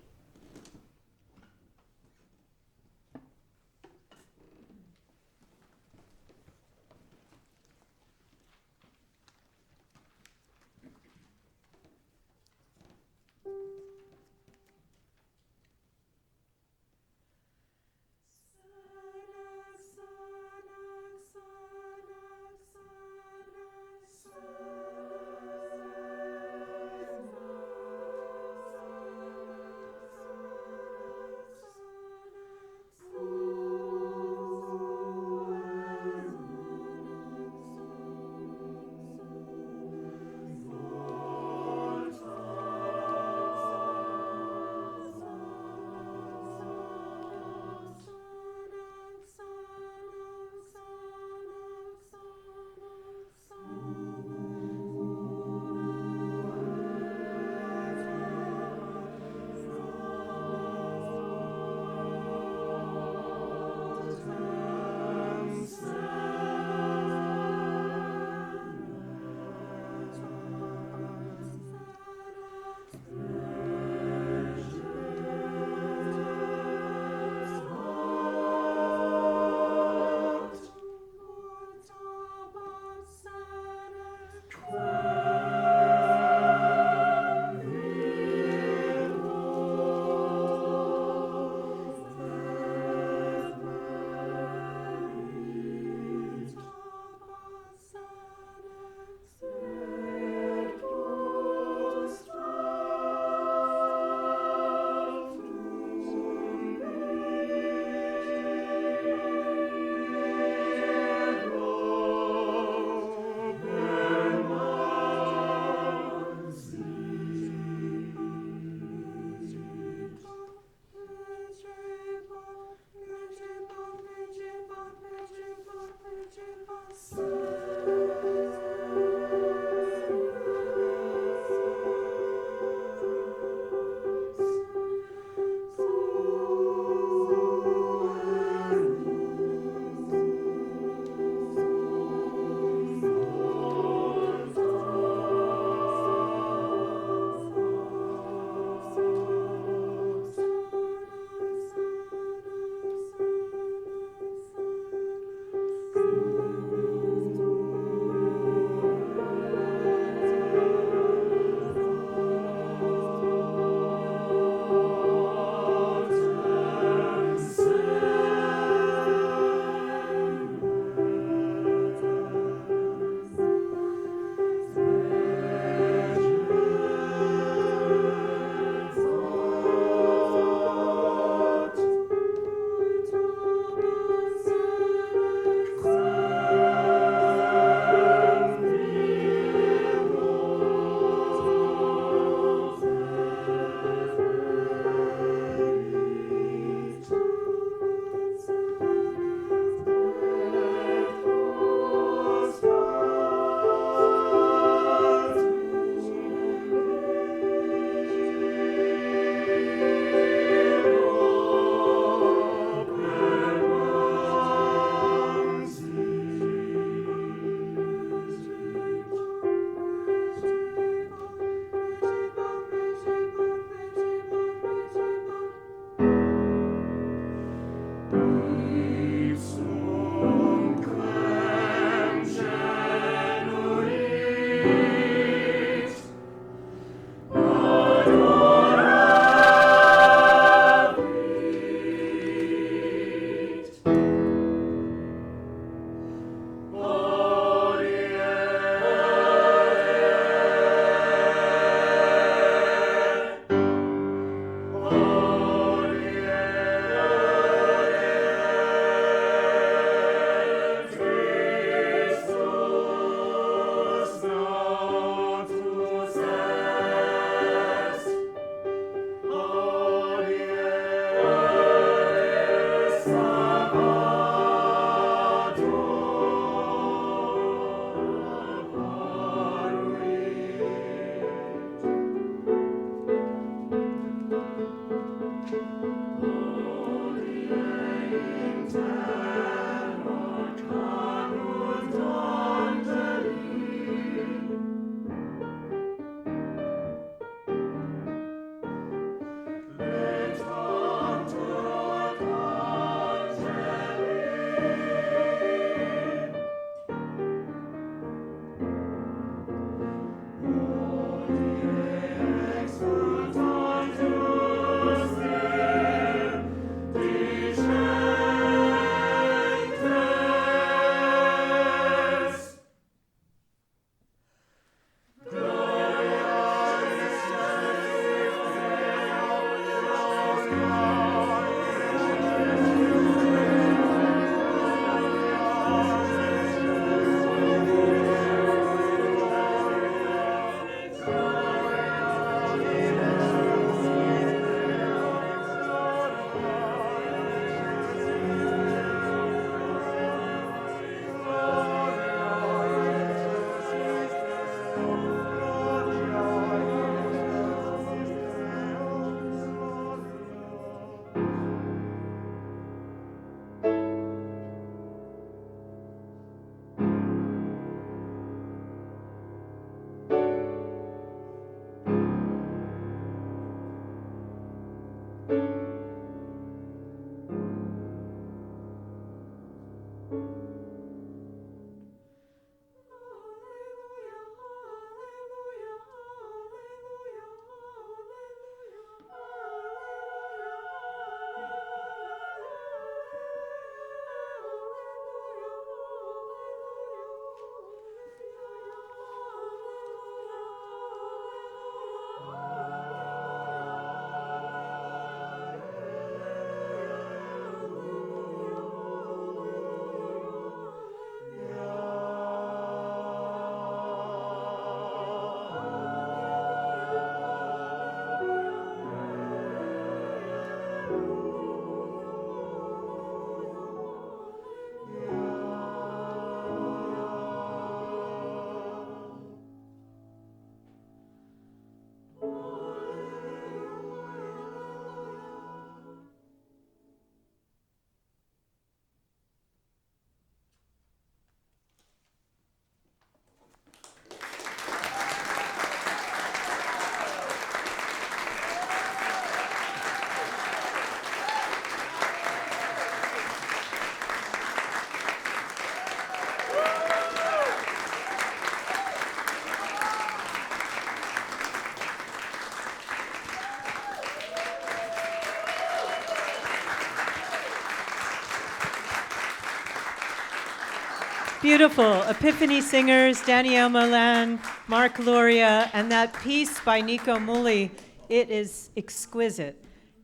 Speaker 1: Beautiful. Epiphany Singers, Danielle Molan, Mark Loria, and that piece by Nico Muhly. It is exquisite.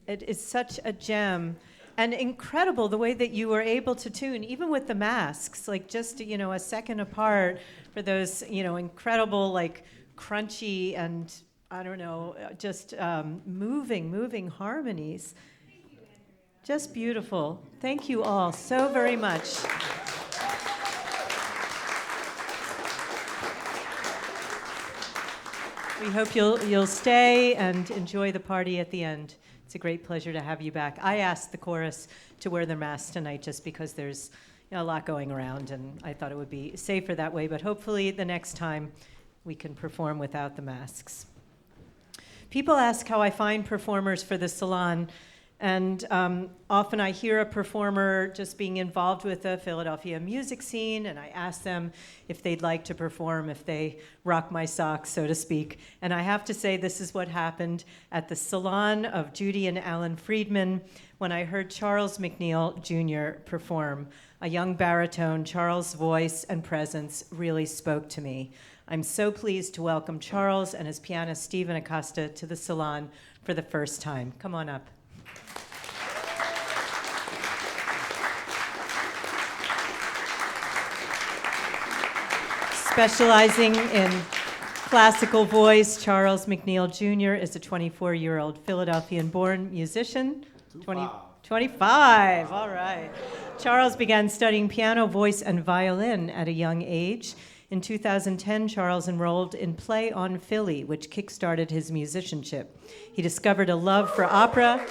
Speaker 1: It is such a gem. And incredible the way that you were able to tune, even with the masks, like just, a second apart for those, incredible, like crunchy and, I don't know, just moving harmonies. Just beautiful. Thank you all so very much. We hope you'll stay and enjoy the party at the end. It's a great pleasure to have you back. I asked the chorus to wear their masks tonight just because there's a lot going around, and I thought it would be safer that way, but hopefully the next time we can perform without the masks. People ask how I find performers for the Salon, and often I hear a performer just being involved with the Philadelphia music scene, and I ask them if they'd like to perform, if they rock my socks, so to speak. And I have to say this is what happened at the Salon of Judy and Alan Friedman when I heard Charles McNeil Jr. perform. A young baritone, Charles' voice and presence really spoke to me. I'm so pleased to welcome Charles and his pianist Stephen Acosta to the Salon for the first time. Come on up. Specializing in classical voice, Charles McNeil Jr. is a 24-year-old Philadelphian-born musician. 25, all right. Charles began studying piano, voice, and violin at a young age. In 2010, Charles enrolled in Play on Philly, which kickstarted his musicianship. He discovered a love for opera,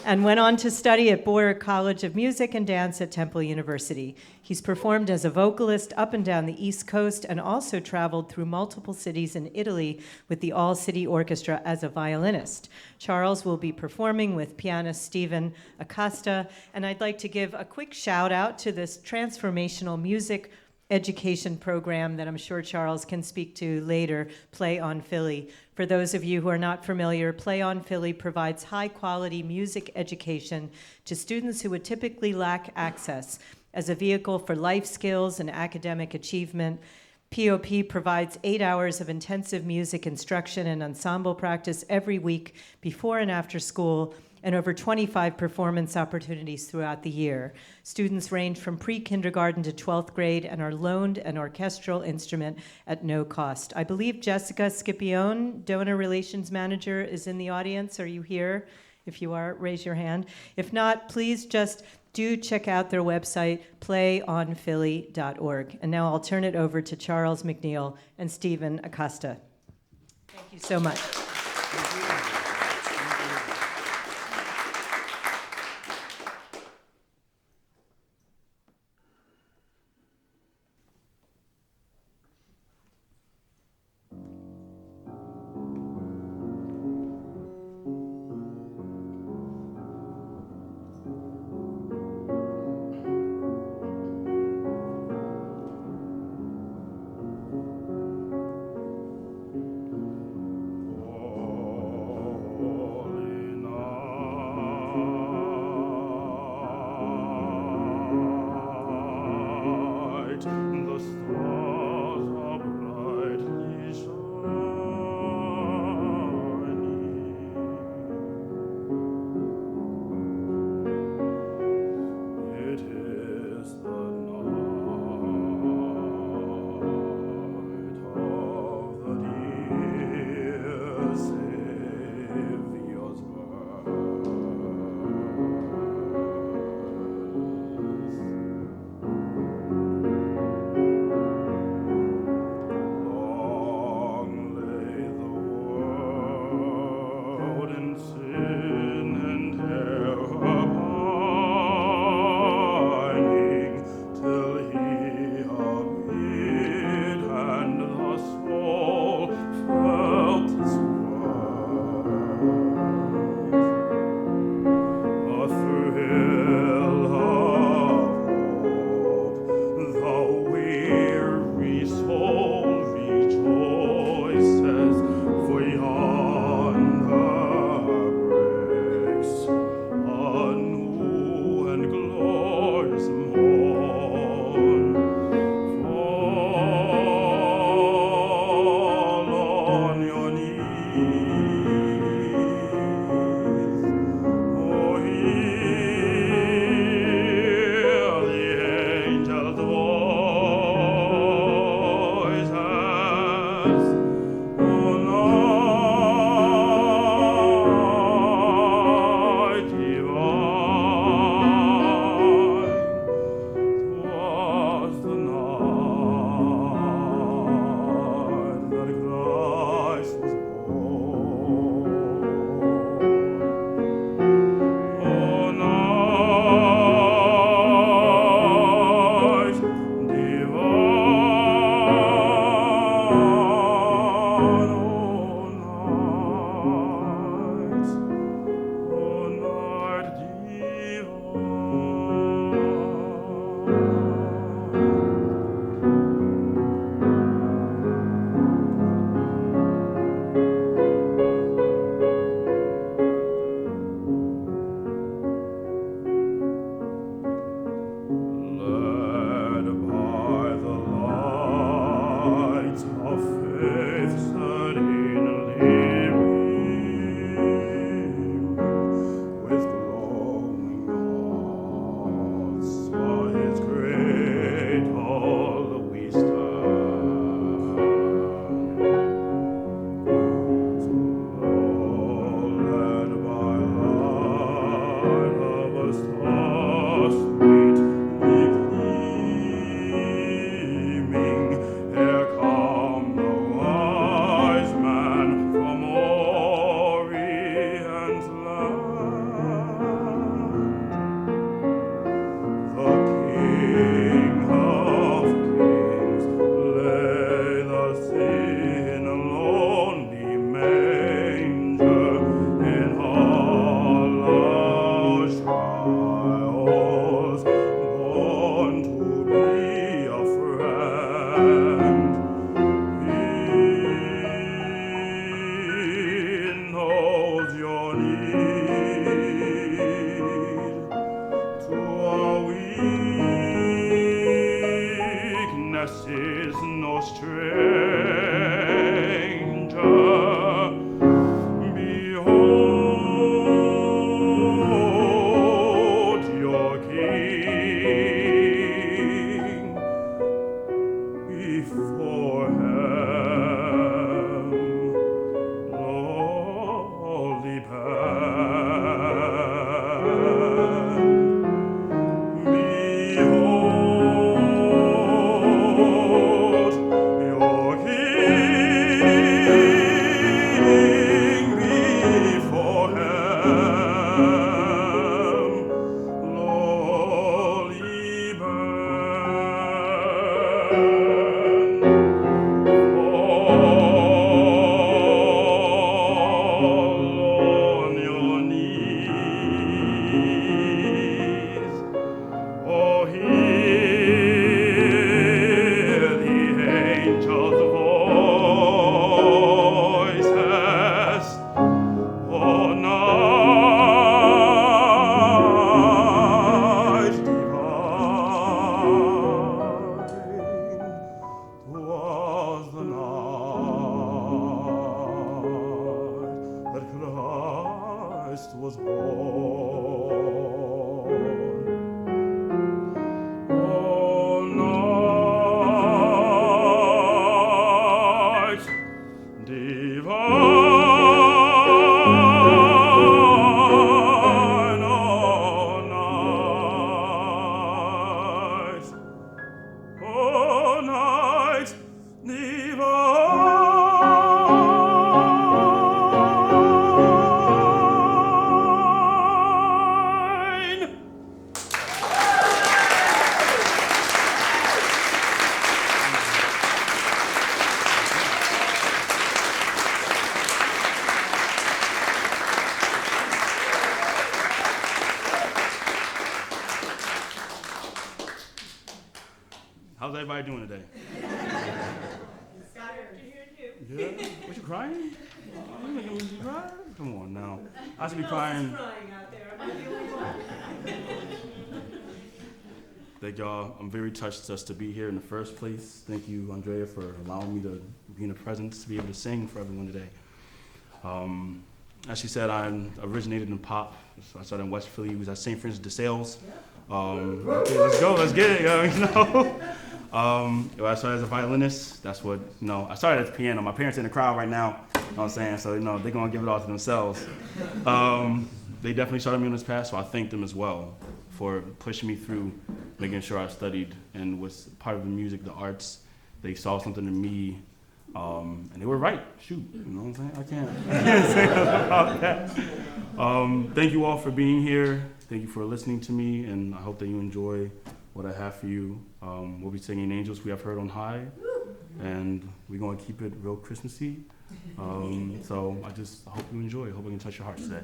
Speaker 1: and went on to study at Boyer College of Music and Dance at Temple University. He's performed as a vocalist up and down the East Coast and also traveled through multiple cities in Italy with the All-City Orchestra as a violinist. Charles will be performing with pianist Stephen Acosta, and I'd like to give a quick shout out to this transformational music education program that I'm sure Charles can speak to later, Play on Philly. For those of you who are not familiar, Play on Philly provides high-quality music education to students who would typically lack access. As a vehicle for life skills and academic achievement, POP provides 8 hours of intensive music instruction and ensemble practice every week before and after school, and over 25 performance opportunities throughout the year. Students range from pre-kindergarten to 12th grade and are loaned an orchestral instrument at no cost. I believe Jessica Scipione, Donor Relations Manager, is in the audience. Are you here? If you are, raise your hand. If not, please just do check out their website, playonphilly.org. And now I'll turn it over to Charles McNeil and Stephen Acosta. Thank you so much.
Speaker 11: Oh How's everybody doing today? Yeah? What, you crying? You crying? Come on now. I should be crying. Thank y'all. I'm very touched just to be here in the first place. Thank you, Andrea, for allowing me to be in the presence, to be able to sing for everyone today. As she said, I originated in pop. So I started in West Philly. I was at St. Francis de Sales. Okay, let's go, let's get it, you know. I started as a violinist. That's what, you know, I started as piano. My parents are in the crowd right now, you know what I'm saying? So, you know, they're gonna give it all to themselves. They definitely started me on this path, so I thank them as well for pushing me through, making sure I studied and was part of the music, the arts. They saw something in me, and they were right. Shoot, you know what I'm saying? I can't say nothing about that. Thank you all for being here. Thank you for listening to me, and I hope that you enjoy what I have for you. We'll be singing Angels We Have Heard on High, and we're gonna keep it real Christmassy. So I just hope you enjoy. I hope I can touch your hearts today.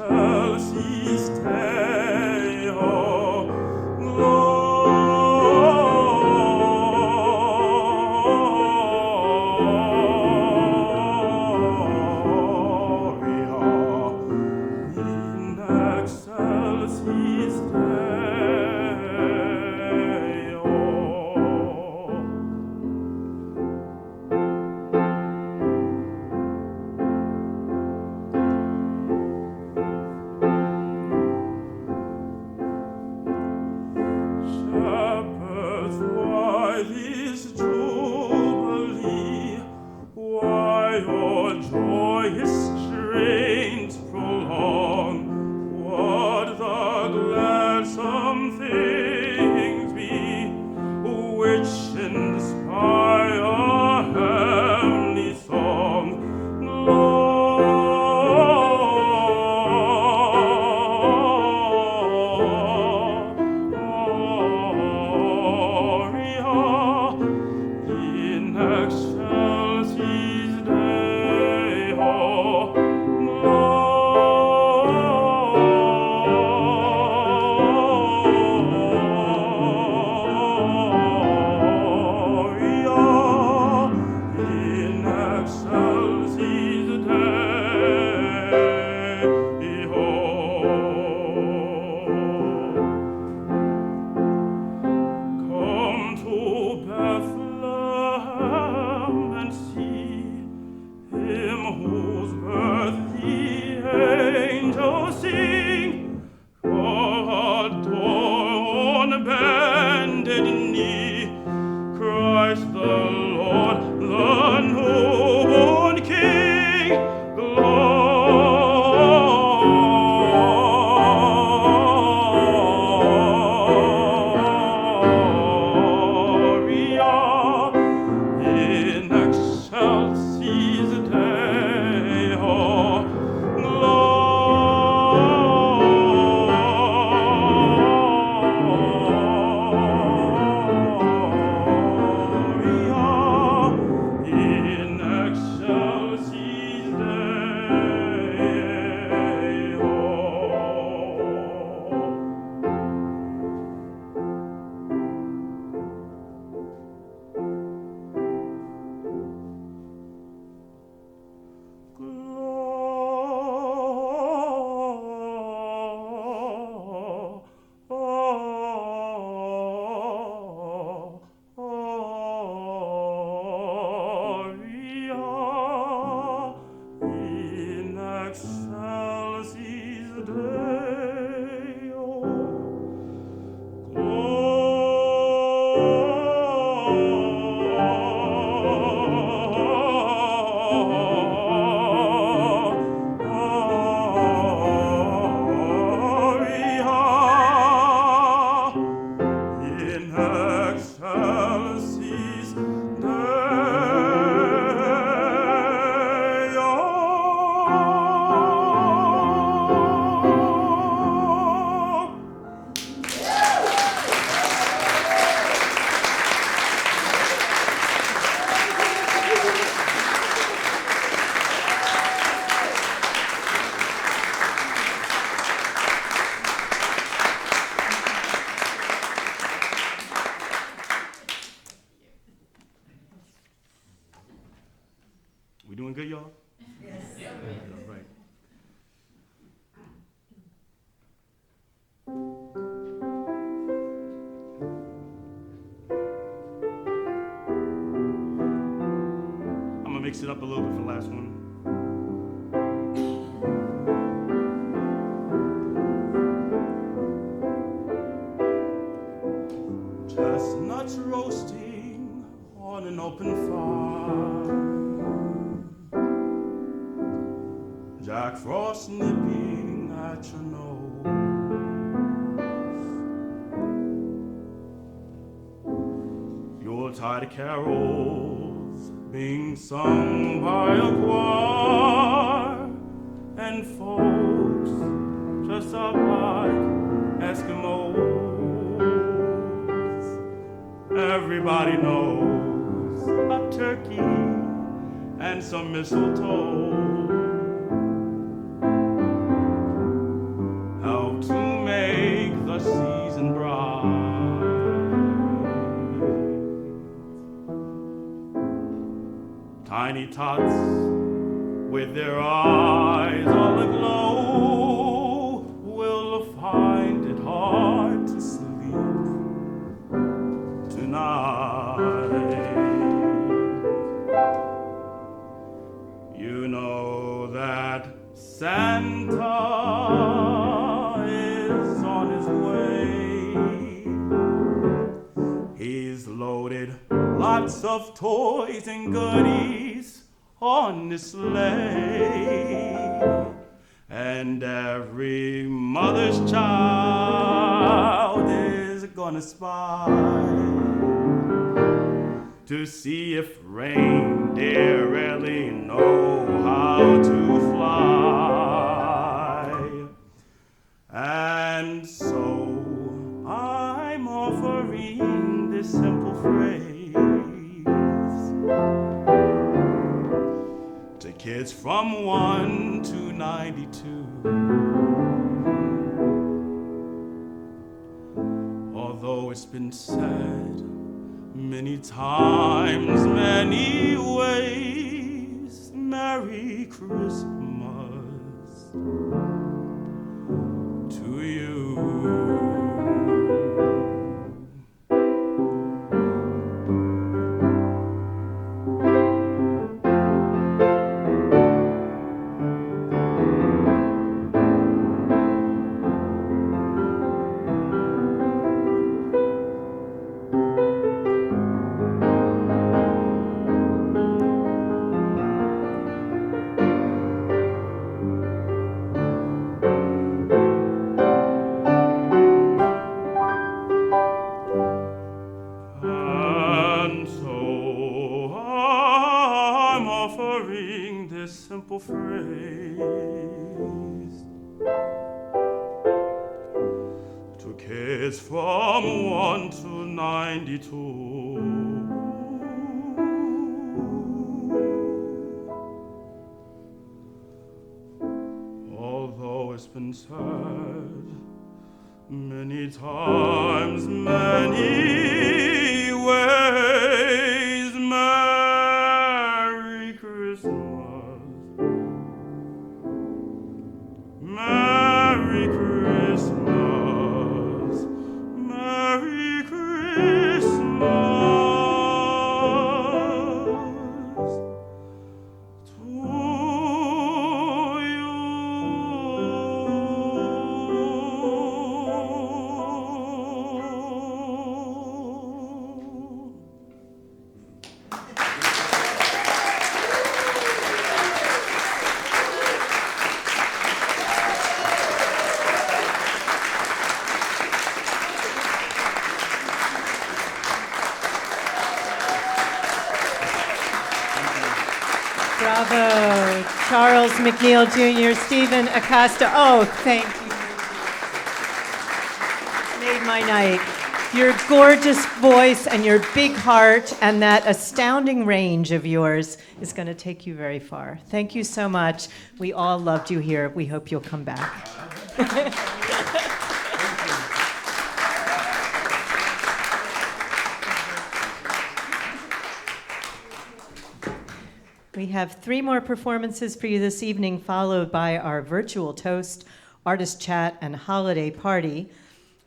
Speaker 12: Excelsis Deo.
Speaker 11: his strains prolong, what the gladsome things be which inspire heavenly song. Mix it up a little bit for the last one. Chestnuts roasting on an open fire, Jack Frost nipping at your nose, Yuletide carols being sung by a choir, and folks dressed up like Eskimos. Everybody knows a turkey and some mistletoe help to make the season bright. Tiny tots with their eyes all aglow will find it hard to sleep tonight. You know that Santa is on his way. He's loaded lots of toys and goodies on this sleigh, and every mother's child is gonna spy to see if reindeer really know how to fly. And so I'm offering this simple phrase to kids from 1 to 92. Although it's been said many times, many ways, Merry Christmas to you. Phrase to kids from 1 to 92. Although it's been said many times, many ways, Merry Christmas. Merry Christmas, Merry Christmas to you.
Speaker 1: Bravo. Charles McNeil Jr., Stephen Acosta. Oh, thank you. Made my night. Your gorgeous voice and your big heart and that astounding range of yours is going to take you very far. Thank you so much. We all loved you here. We hope you'll come back. We have 3 more performances for you this evening, followed by our virtual toast, artist chat, and holiday party.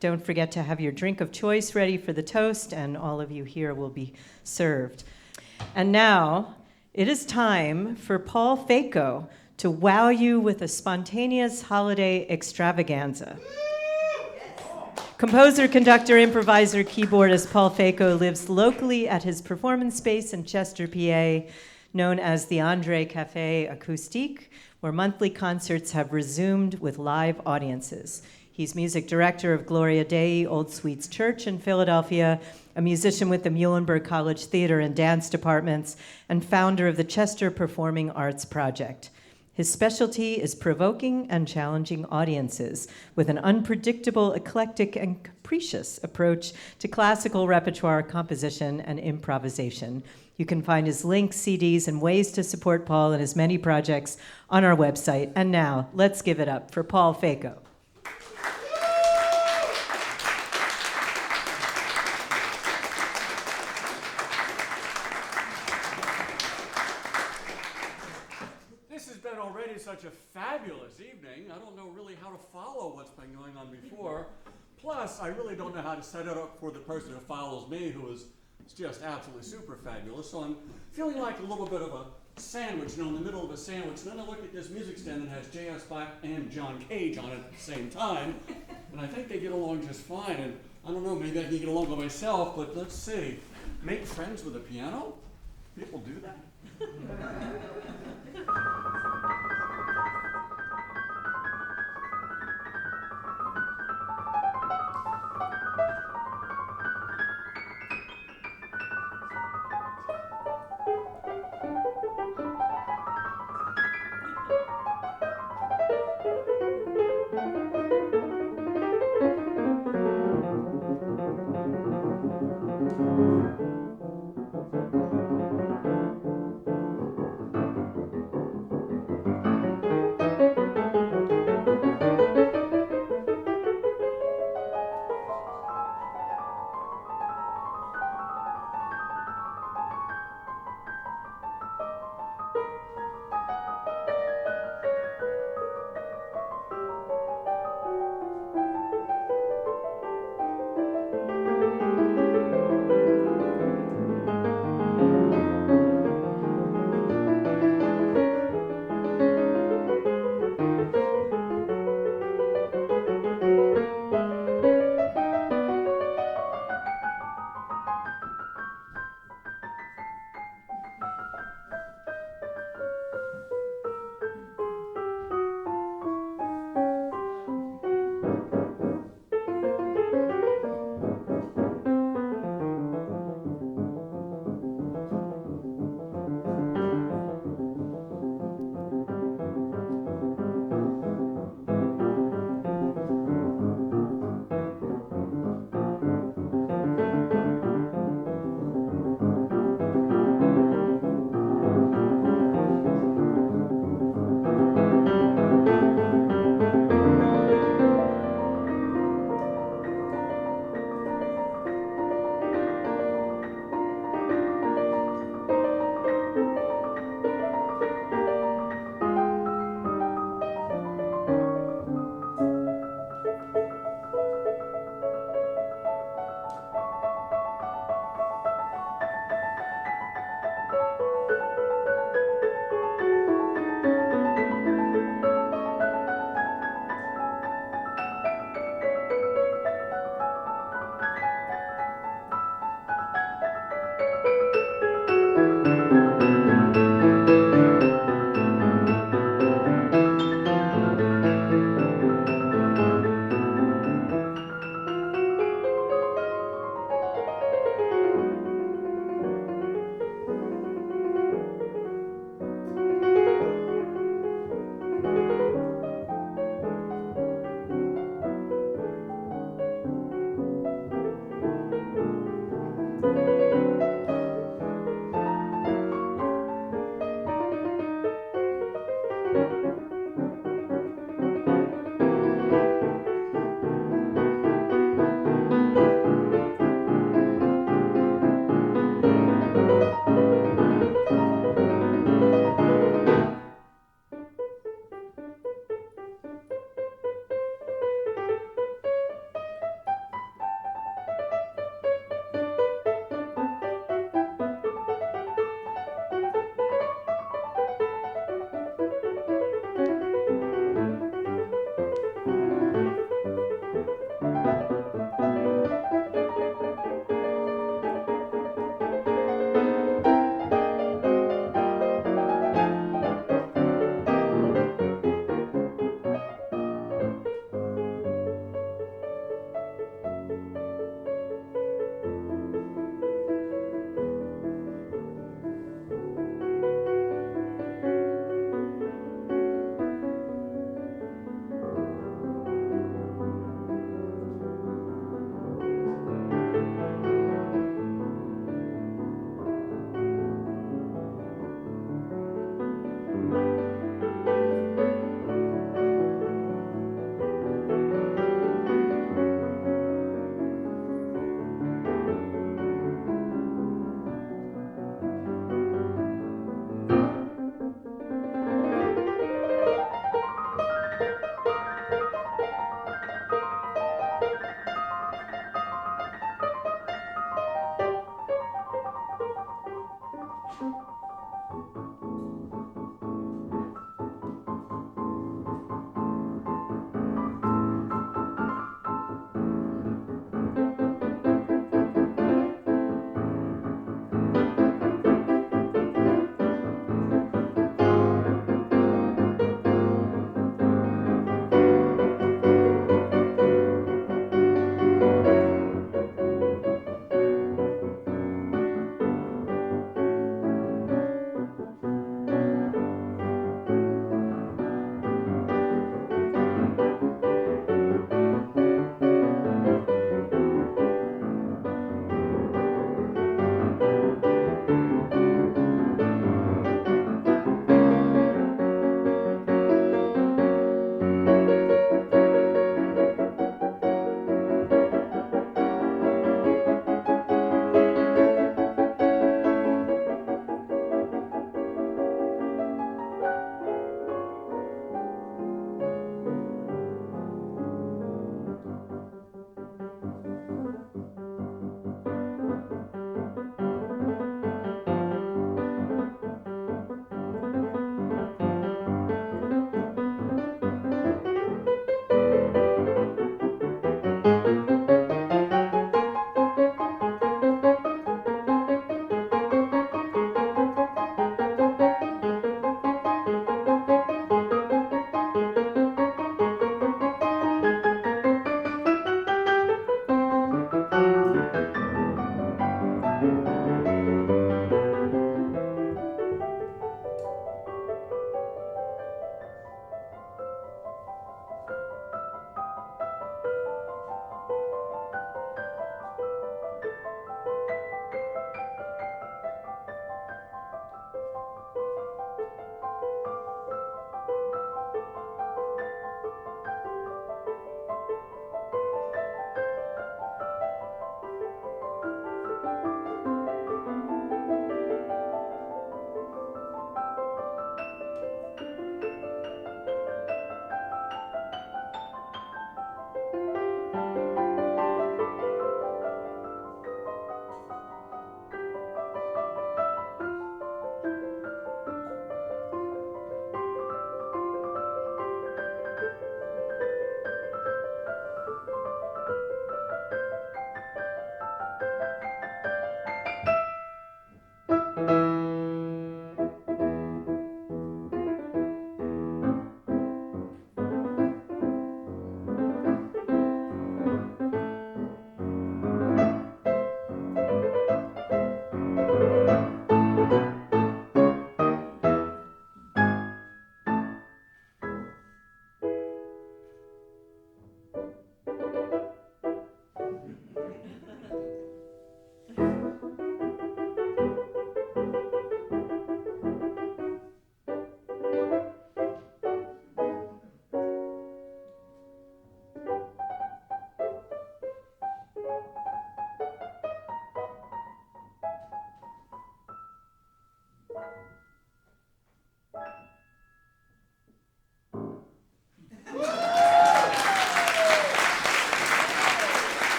Speaker 1: Don't forget to have your drink of choice ready for the toast, and all of you here will be served. And now, it is time for Paul Faco to wow you with a spontaneous holiday extravaganza. Composer, conductor, improviser, keyboardist Paul Faco lives locally at his performance space in Chester, PA, known as the Andre Café Acoustique, where monthly concerts have resumed with live audiences. He's music director of Gloria Dei Old Sweets Church in Philadelphia, a musician with the Muhlenberg College Theater and Dance Departments, and founder of the Chester Performing Arts Project. His specialty is provoking and challenging audiences with an unpredictable, eclectic, and capricious approach to classical repertoire composition and improvisation. You can find his links, CDs, and ways to support Paul and his many projects on our website. And now, let's give it up for Paul Faco.
Speaker 12: This has been already such a fabulous evening. I don't know really how to follow what's been going on before. Plus, I really don't know how to set it up for the person who follows me, who is just absolutely super fabulous. So I'm feeling like a little bit of a sandwich, in the middle of a sandwich. And then I look at this music stand that has J.S. Bach and John Cage on it at the same time. And I think they get along just fine. And I don't know, maybe I can get along by myself, but let's see. Make friends with a piano? People do that?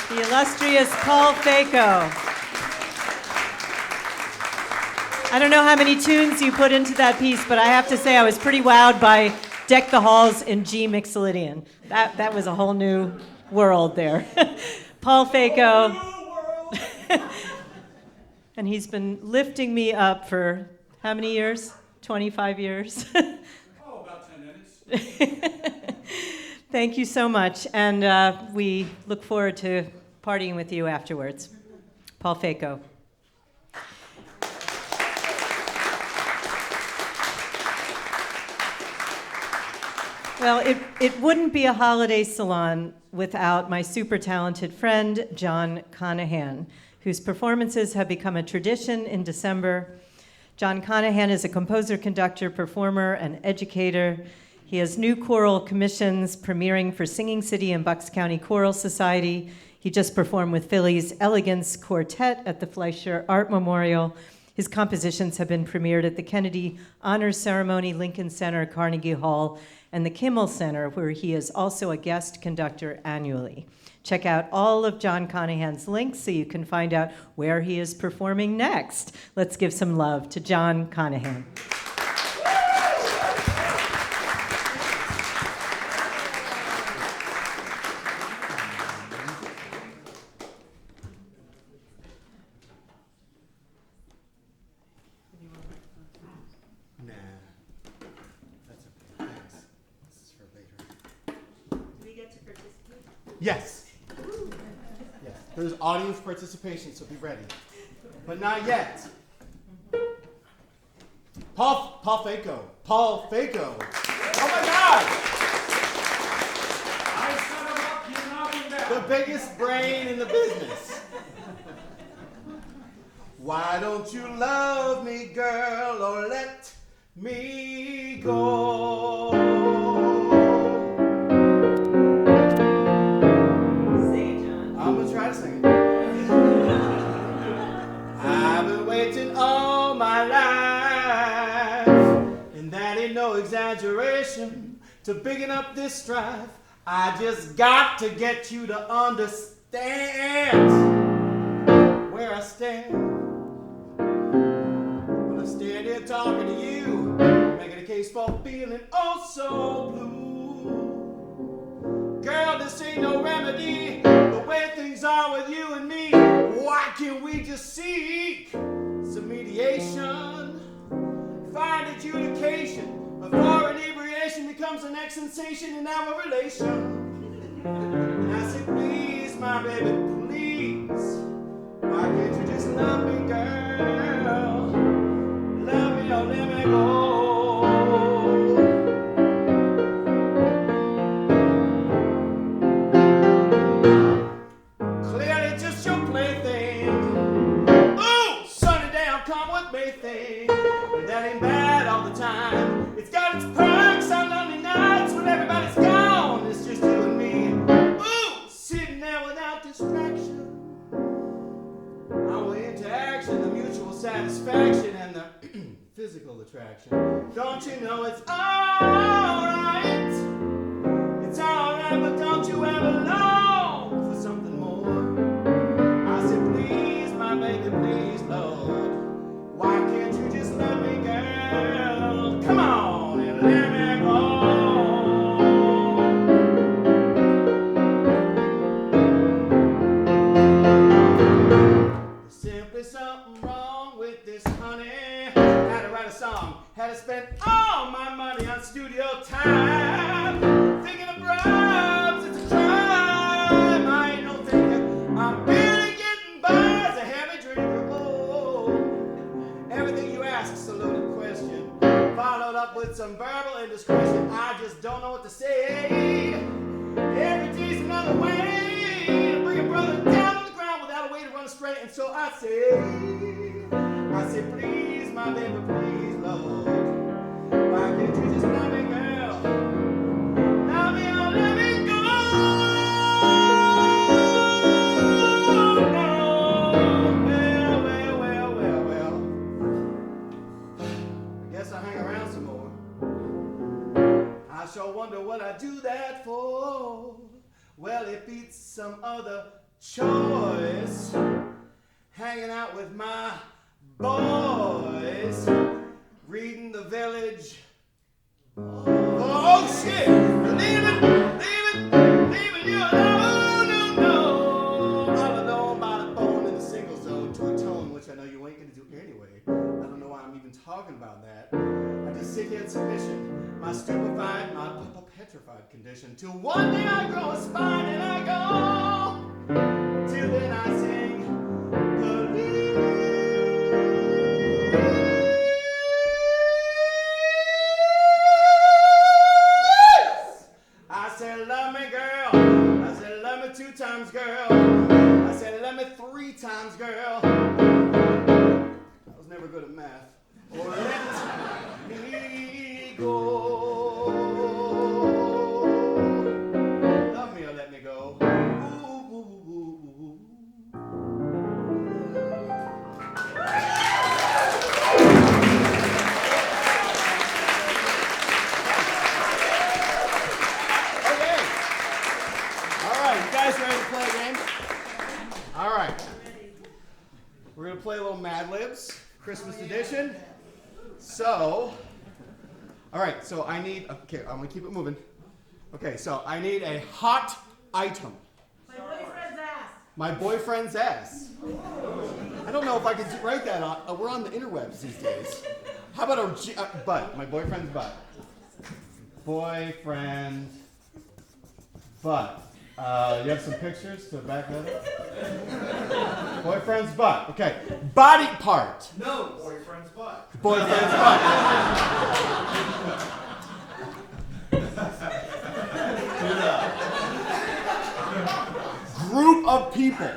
Speaker 1: The illustrious Paul Faco. I don't know how many tunes you put into that piece, but I have to say I was pretty wowed by Deck the Halls in G Mixolydian. That was a whole new world there. Paul Faco. And he's been lifting me up for how many years? 25 years?
Speaker 12: Oh, about 10 minutes.
Speaker 1: Thank you so much, and we look forward to partying with you afterwards. Paul Faco. Well, it wouldn't be a holiday salon without my super talented friend, John Conahan, whose performances have become a tradition in December. John Conahan is a composer, conductor, performer, and educator. He has new choral commissions premiering for Singing City and Bucks County Choral Society. He just performed with Philly's Elegance Quartet at the Fleischer Art Memorial. His compositions have been premiered at the Kennedy Honors Ceremony, Lincoln Center, Carnegie Hall, and the Kimmel Center, where he is also a guest conductor annually. Check out all of John Conahan's links so you can find out where he is performing next. Let's give some love to John Conahan.
Speaker 13: Yes. Yes. There's audience participation, so be ready. But not yet. Paul Faco. Paul Faco. Oh my God!
Speaker 12: I set him up, you knock him down.
Speaker 13: The biggest brain in the business. Why don't you love me, girl, or let me go? I'm gonna try to sing it. I've been waiting all my life, and that ain't no exaggeration, to bigging up this strife. I just got to get you to understand where I stand. When I stand here talking to you, making a case for feeling oh so blue. Girl, this ain't no remedy. The way things are with you and me, why can't we just seek some mediation? Find adjudication before inebriation becomes the next sensation in our relation. And I say, please, my baby, please, why can't you just love me, girl? Love me or let me go. That ain't bad all the time. It's got its perks on lonely nights when everybody's gone. It's just you and me. Ooh, sitting there without distraction. Our interaction, the mutual satisfaction, and the physical attraction. Don't you know it's alright? It's alright, but don't you ever long for something more? I said, please, my baby, please, Lord. Why can't you just let me, girl? Come on and let me go. There's simply something wrong with this, honey. Had to write a song, had to spend all my money on studio time. Thinking of bribes, it's a crime. I ain't no thinker. I'm barely getting by as a heavy drinker. Everything you ask is a loaded question, followed up with some verbal indiscretion. I just don't know what to say. Every day's another way to bring a brother down on the ground without a way to run straight. And so I say, please, my baby, please, Lord, why can't you just love me, girl? Love me or let me go. I hang around some more. I sure wonder what I do that for. Well, it beats some other choice, hanging out with my boys, reading The Village. Oh shit! Leaving you alone, no. All alone by the bone in the single zone to a tone which I know you ain't gonna do anyway. I don't know why I'm even talking about that. I just sit here in submission, my stupefied, my petrified condition, till one day I grow a spine and I go. Till then I sing Police. I said, love me, girl. I said, love me 2 times, girl. I said, love me 3 times, girl. I was never good at math. Or let me go. Love me or let me go. Ooh, ooh, ooh, ooh, ooh. Guys ready to play a game? All right. We're going to play a little Mad Libs, Christmas edition. So, all right, so I need, okay, I'm going to keep it moving. Okay, so I need a hot item.
Speaker 4: My boyfriend's ass.
Speaker 13: My boyfriend's ass. I don't know if I could write that on, we're on the interwebs these days. How about a butt, my boyfriend's butt. Boyfriend butt. You have some pictures to back that up? Boyfriend's butt. Okay. Body part.
Speaker 4: No. Boyfriend's butt.
Speaker 13: Boyfriend's butt. Group of people.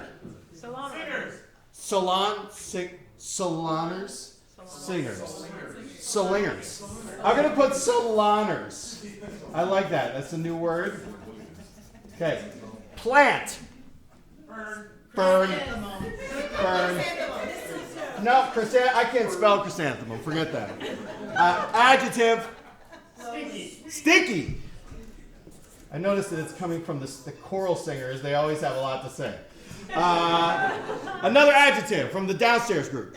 Speaker 4: Salon. Singers.
Speaker 13: Saloners. Singers. Salingers. I'm going to put saloners. I like that. That's a new word. Okay. Plant. Burn. No, I can't spell chrysanthemum. Forget that. Adjective. Stinky. I noticed that it's coming from the choral singers. They always have a lot to say. Another adjective from the downstairs group.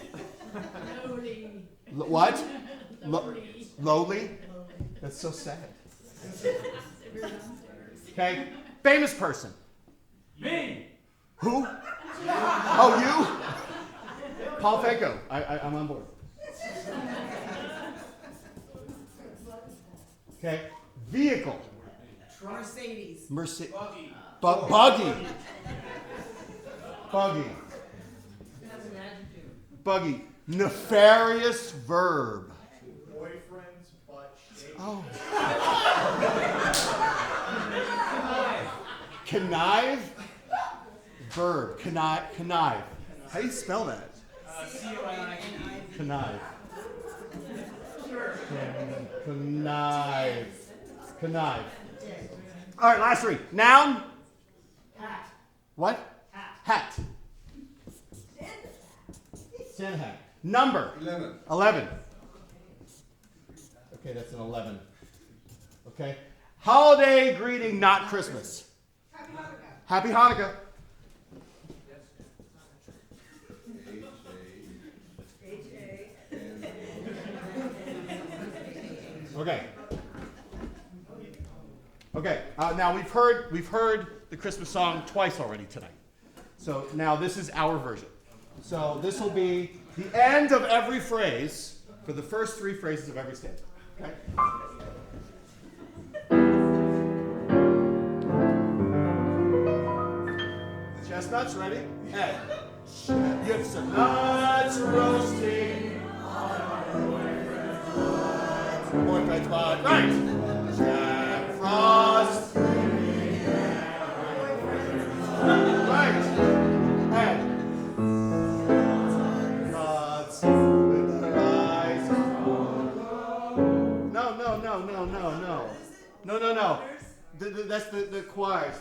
Speaker 4: Lowly.
Speaker 13: What? Lowly? That's so sad. Okay. Famous person.
Speaker 12: Me.
Speaker 13: Who? Oh, you? Paul Feco. I'm on board. Okay. Vehicle.
Speaker 4: Mercedes.
Speaker 13: Buggy. Buggy. Buggy.
Speaker 4: That's an adjective.
Speaker 13: Buggy. Nefarious verb.
Speaker 4: Boyfriend's butt shape.
Speaker 13: Oh. Connive. Verb. Connive. How do you spell that?
Speaker 4: C-O-N-I-V-E.
Speaker 13: Connive.
Speaker 4: Sure.
Speaker 13: Connive. All right, last 3. Noun.
Speaker 4: Hat.
Speaker 13: What? Hat. Santa hat. Number. 11. Okay, that's an 11. Okay. Holiday greeting, not Christmas. Happy Hanukkah. Okay. Okay. Now we've heard the Christmas song twice already tonight. So now this is our version. So this will be the end of every phrase for the first 3 phrases of every stanza. Okay. Chestnuts, ready? Ed. You have some nuts roasting on our boyfriend's butt. Right. Jack Frost. Right. Ed. Nuts with their eyes. No. That's the choirs.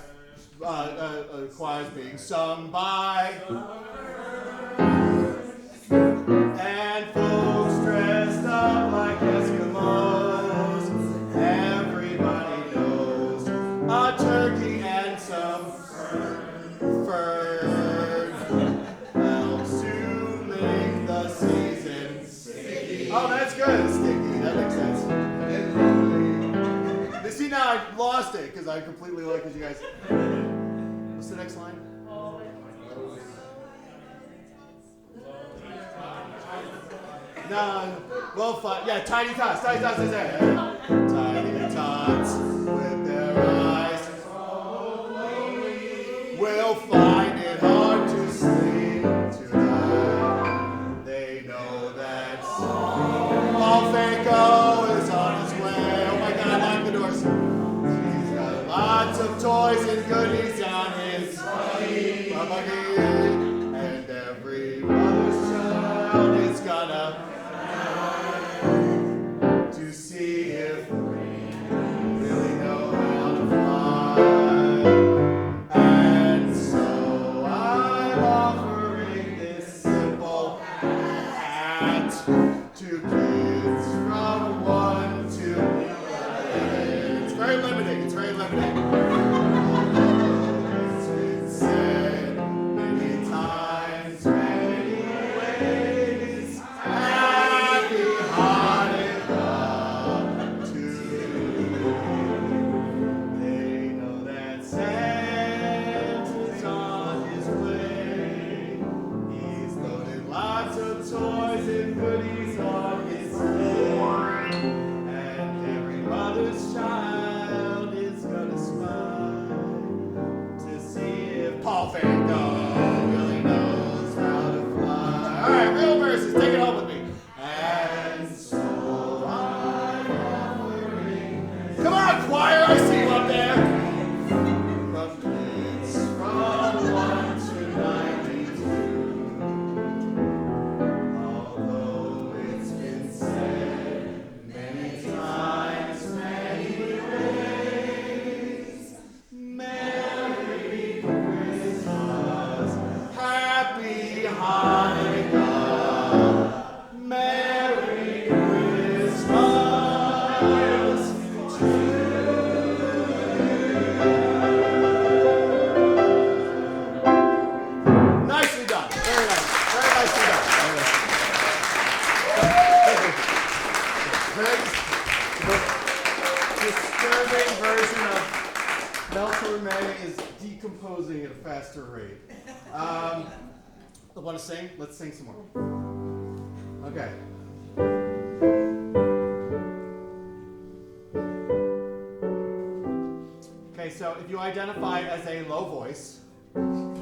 Speaker 13: Choirs being sung by and folks dressed up like Eskimos. Everybody knows a turkey and some fur. because I completely like it, you guys. What's the next line? No, well, fine. Yeah, tiny tots. Tiny tots is there. Tiny tots with their eyes will find it hard to sleep tonight. They know that Paul Fanco is on his way. Oh my God, lock the doors. He's got lots of toys and goodies on his buggy. And every mother's child is gonna to see if we really know how to fly. And so I'm offering this simple hat to kids from 1 to 11. It's very limiting. It's very limiting. It's been said many times, many ways. Happy Hanukkah to you. They know that Santa's on his way. He's loaded lots of toys and goodies on his sleigh. And every mother's child is gonna smile to see if Paul Fanco really knows how to fly. All right, real verses, take it home with me. And so I'm offering. Come on, choir, I see you up there. From kids from 1 to 92. Although it's been said many times, many ways. Merry Christmas, Happy Hanukkah, Merry Christmas to you. Nicely done. Very nice. Very nicely done. Very disturbing version of Mel Torme is decomposing at a faster rate. Want to sing? Let's sing some more. Okay. Okay, so if you identify as a low voice, and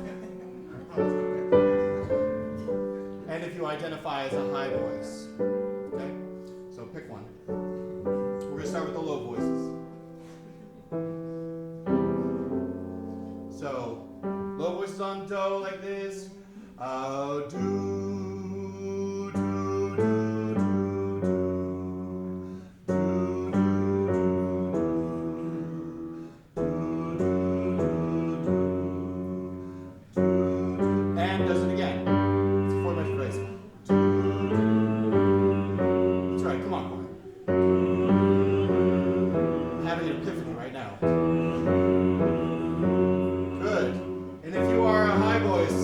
Speaker 13: if you identify as a high voice, okay? So pick one. We're going to start with the low voices. So, low voices on do like this. Do, do, do, do, and does it again. It's a 4-measure phrase. That's right, come on, choir. I'm having an epiphany right now. Good. And if you are a high voice,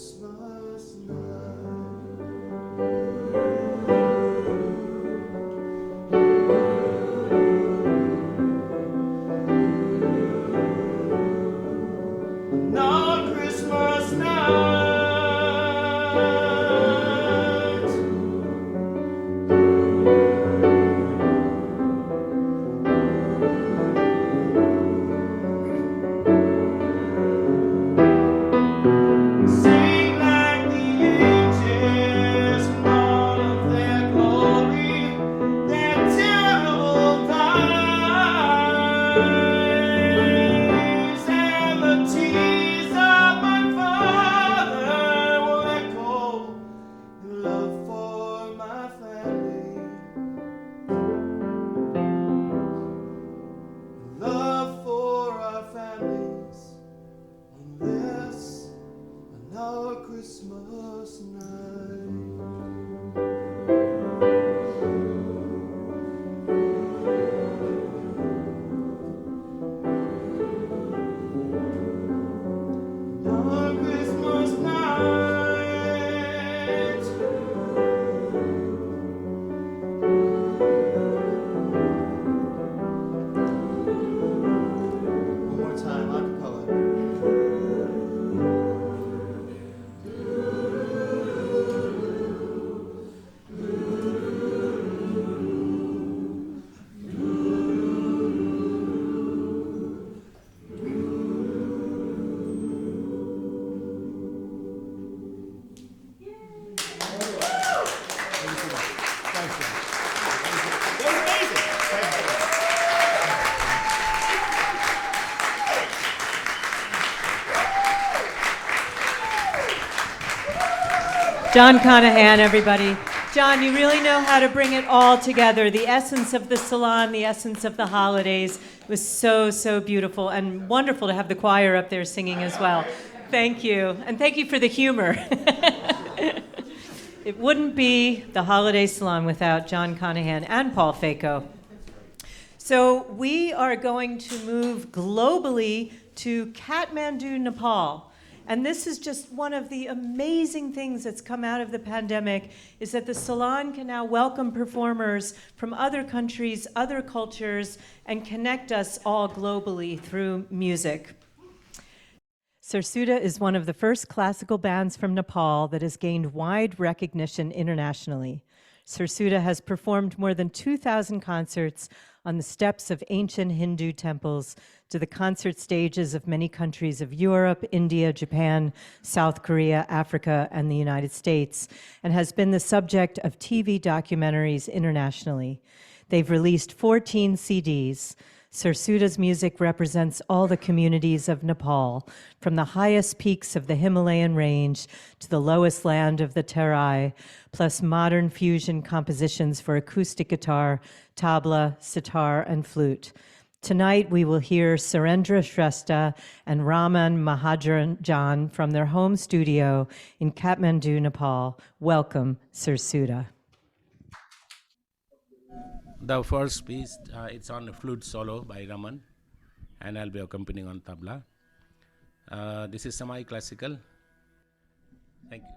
Speaker 13: Christmas night. No Christmas night. Sing like the angels in all of their glory, their terrible cries, and the tears of my father will echo in love for my family, love for our families on this on our Christmas night. Our Christmas night. One more time, a cappella.
Speaker 1: John Conahan, everybody. John, you really know how to bring it all together. The essence of the Salon, the essence of the holidays. It was so, so beautiful and wonderful to have the choir up there singing as well. Thank you. And thank you for the humor. It wouldn't be the Holiday Salon without John Conahan and Paul Faco. So we are going to move globally to Kathmandu, Nepal. And this is just one of the amazing things that's come out of the pandemic, is that the Salon can now welcome performers from other countries, other cultures, and connect us all globally through music. Sarsuda is one of the first classical bands from Nepal that has gained wide recognition internationally. Sarsuda has performed more than 2,000 concerts on the steps of ancient Hindu temples to the concert stages of many countries of Europe, India, Japan, South Korea, Africa, and the United States, and has been the subject of TV documentaries internationally. They've released 14 CDs. Sarsuda's music represents all the communities of Nepal, from the highest peaks of the Himalayan range to the lowest land of the Terai, plus modern fusion compositions for acoustic guitar, tabla, sitar, and flute. Tonight we will hear Surendra Shrestha and Raman Mahajan from their home studio in Kathmandu, Nepal. Welcome, Sarsuda.
Speaker 14: The first piece, it's on a flute solo by Raman, and I'll be accompanying on tabla. This is semi-classical. Thank you.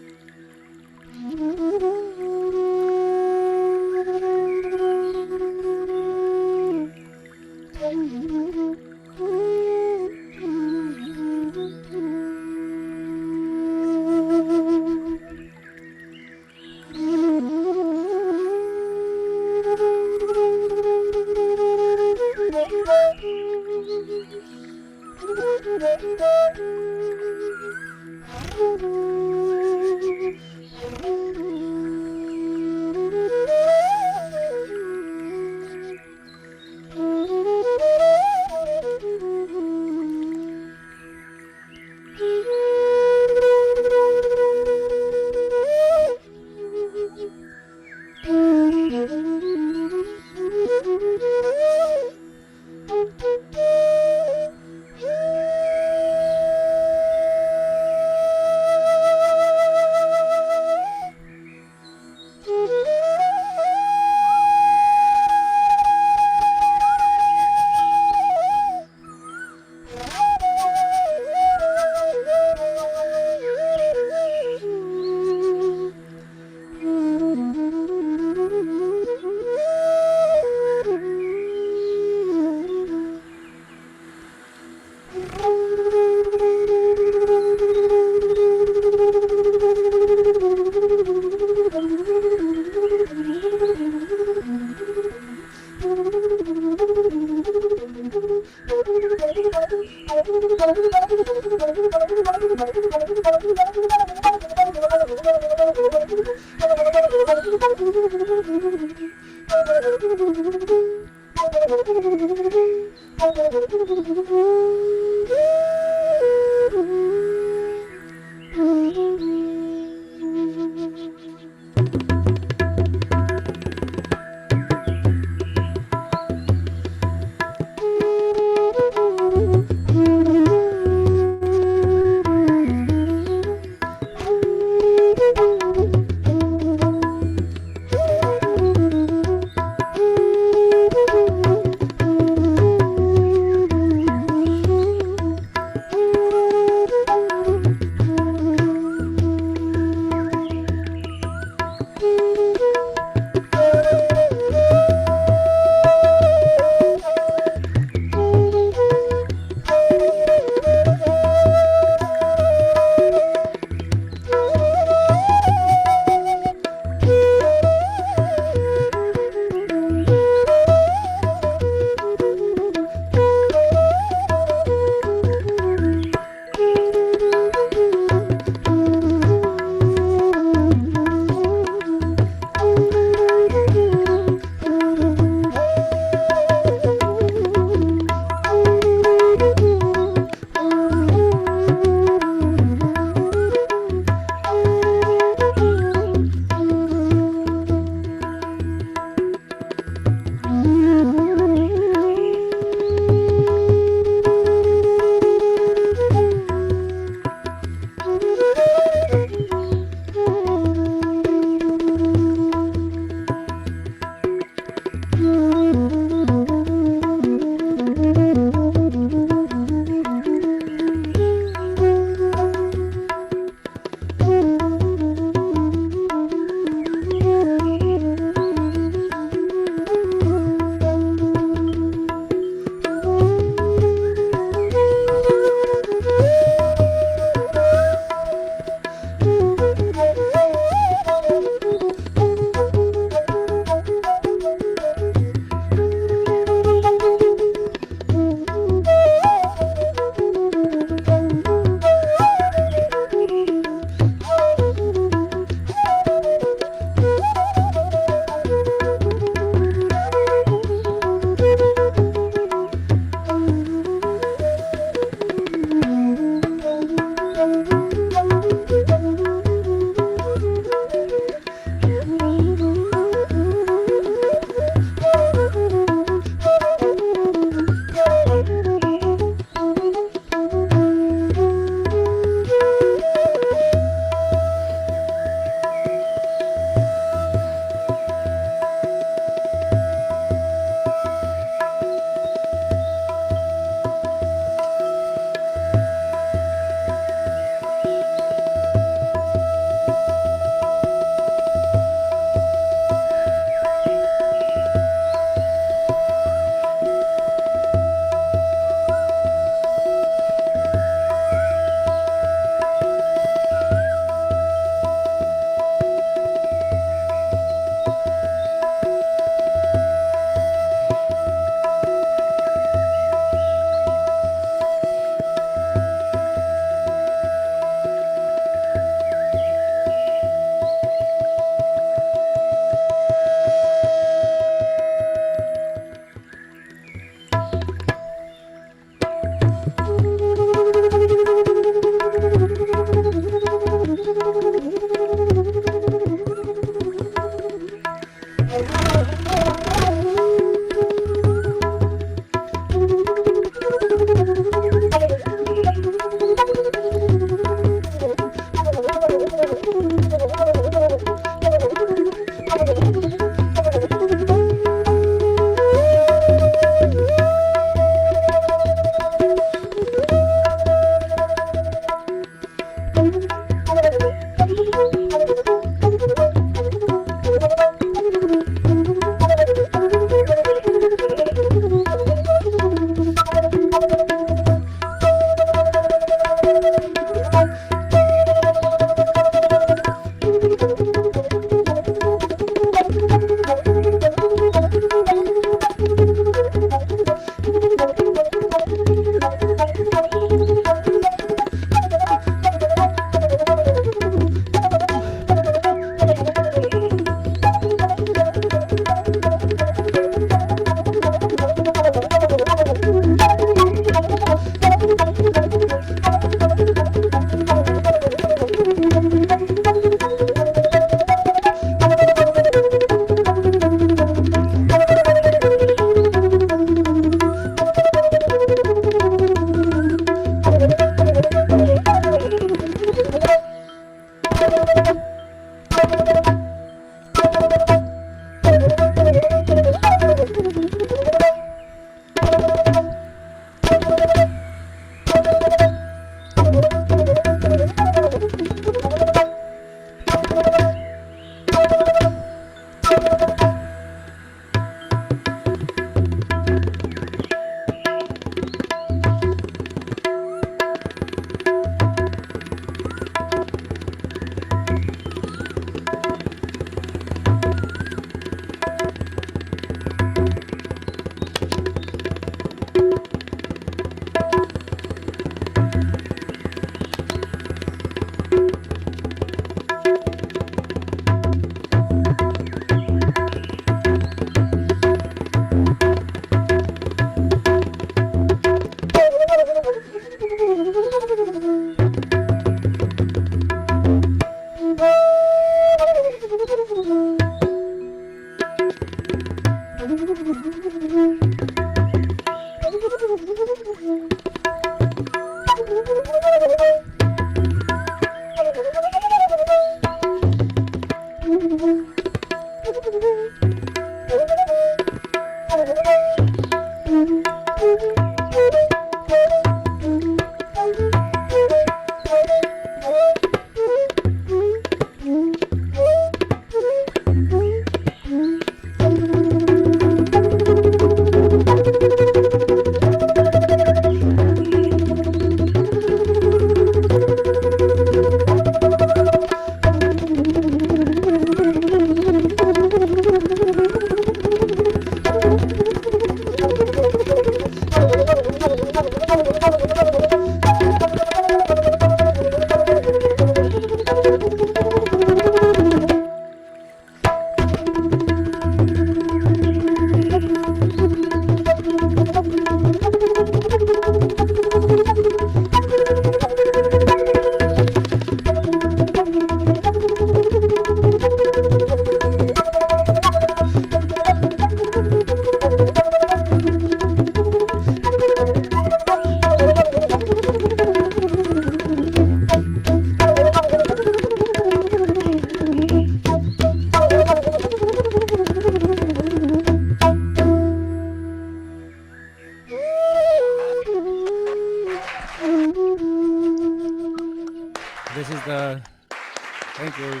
Speaker 14: Thank you.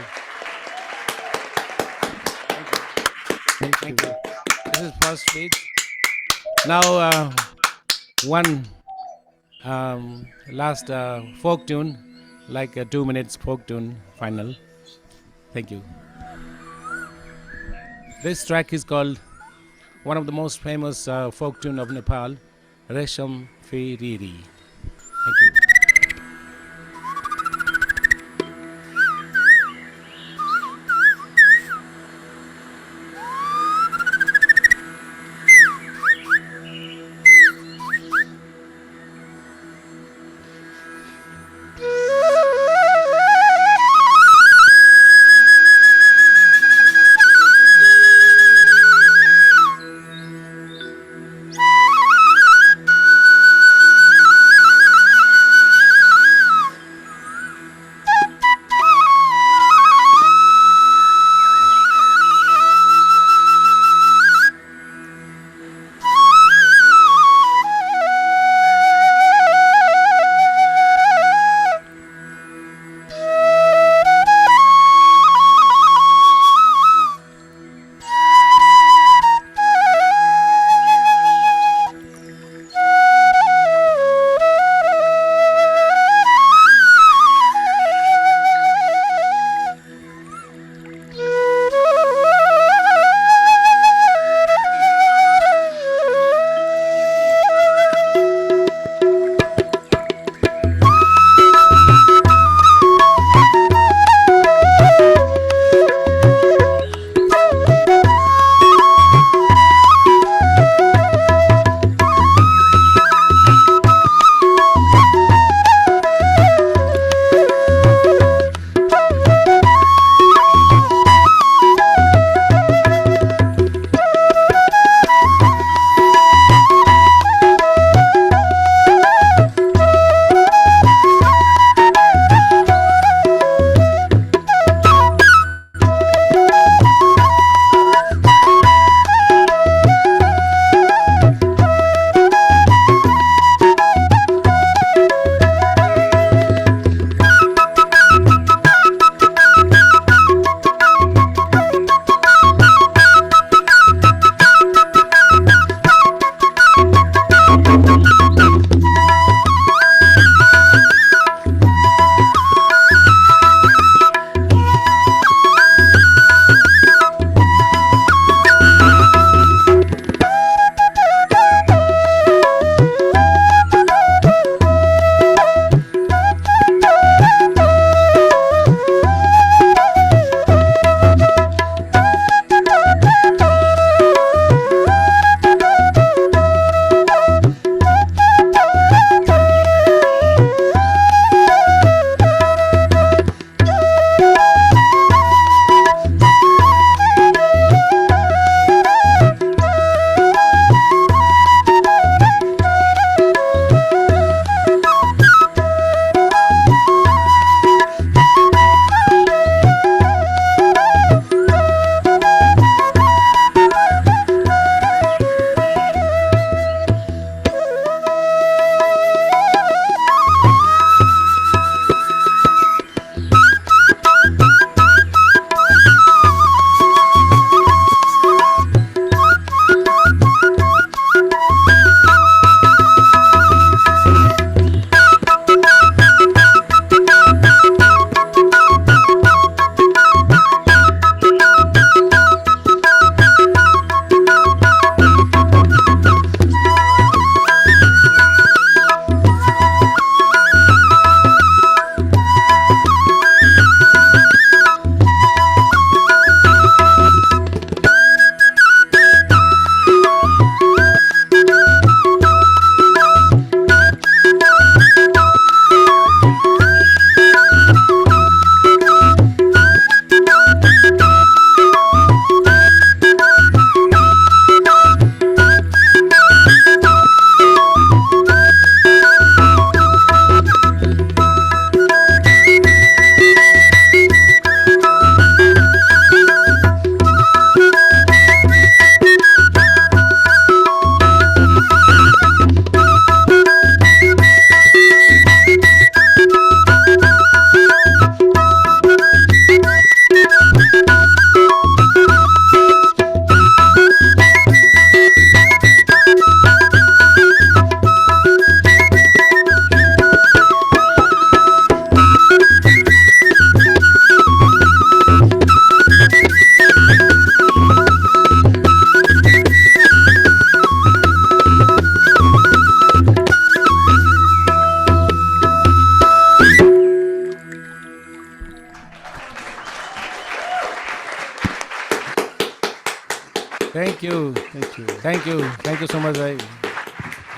Speaker 14: Thank you. This is first speech. Now, one last folk tune, like a 2 minutes folk tune final. Thank you. This track is called one of the most famous folk tune of Nepal, Resham Firiri. Thank you. Thank you. Thank you so much.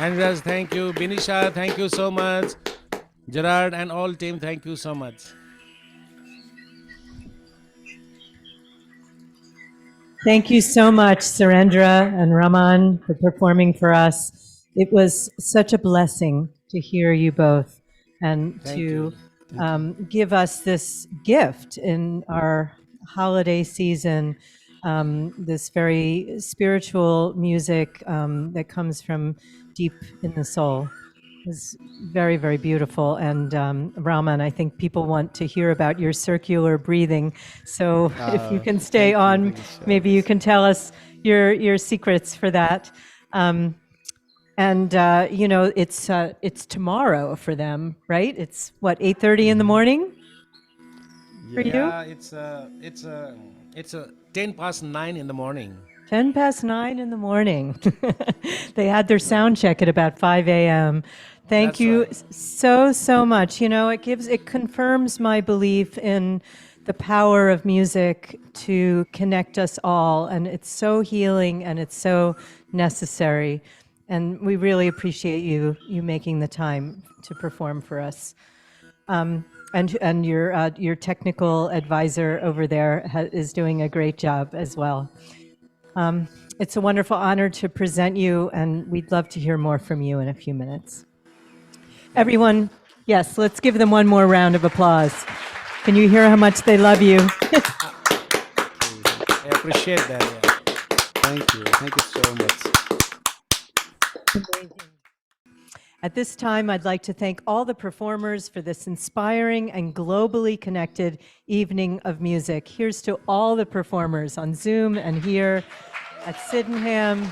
Speaker 14: Andreas, thank you. Binisha, thank you so much. Gerard and all team, thank you so much.
Speaker 1: Thank you so much, Surendra and Raman, for performing for us. It was such a blessing to hear you both and to give us this gift in our holiday season, this very spiritual music that comes from deep in the soul. It was very, very beautiful. And Raman, I think people want to hear about your circular breathing. So if you can stay on, maybe you can tell us your secrets for that. You know, it's tomorrow for them, right? It's what, 8:30 in the morning for you?
Speaker 14: Yeah, it's 10 past 9 in the morning.
Speaker 1: 10 past 9 in the morning. They had their sound check at about 5 a.m. Thank you so much. You know, it confirms my belief in the power of music to connect us all. And it's so healing and it's so necessary. And we really appreciate you making the time to perform for us. And your technical advisor over there is doing a great job as well. It's a wonderful honor to present you, and we'd love to hear more from you in a few minutes. Everyone, yes, let's give them one more round of applause. Can you hear how much they love you?
Speaker 14: I appreciate that. Yeah.
Speaker 15: Thank you. Thank you so much.
Speaker 1: At this time, I'd like to thank all the performers for this inspiring and globally connected evening of music. Here's to all the performers on Zoom and here at Sydenham.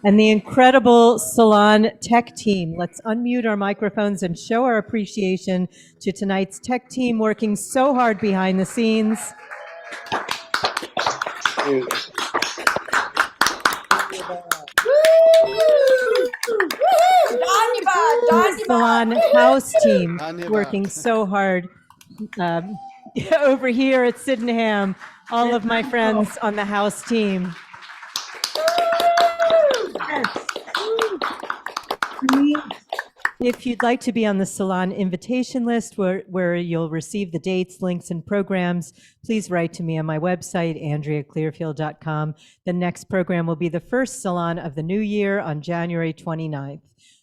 Speaker 1: And the incredible Salon tech team. Let's unmute our microphones and show our appreciation to tonight's tech team working so hard behind the scenes. Salon house team working so hard over here at Sydenham. All of my friends on the house team. If you'd like to be on the Salon invitation list where you'll receive the dates, links, and programs, please write to me on my website, AndreaClearfield.com. The next program will be the first Salon of the new year on January 29th.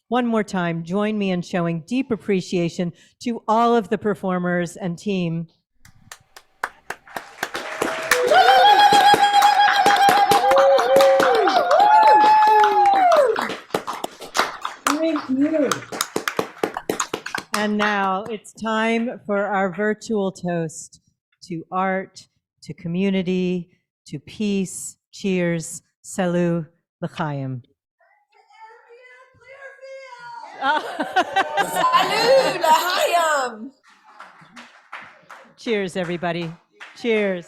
Speaker 1: One more time, join me in showing deep appreciation to all of the performers and team. Thank you. And now it's time for our virtual toast to art, to community, to peace. Cheers. Salut. L'chaim.
Speaker 16: Salut, l'chaim.
Speaker 1: Cheers, everybody. Cheers.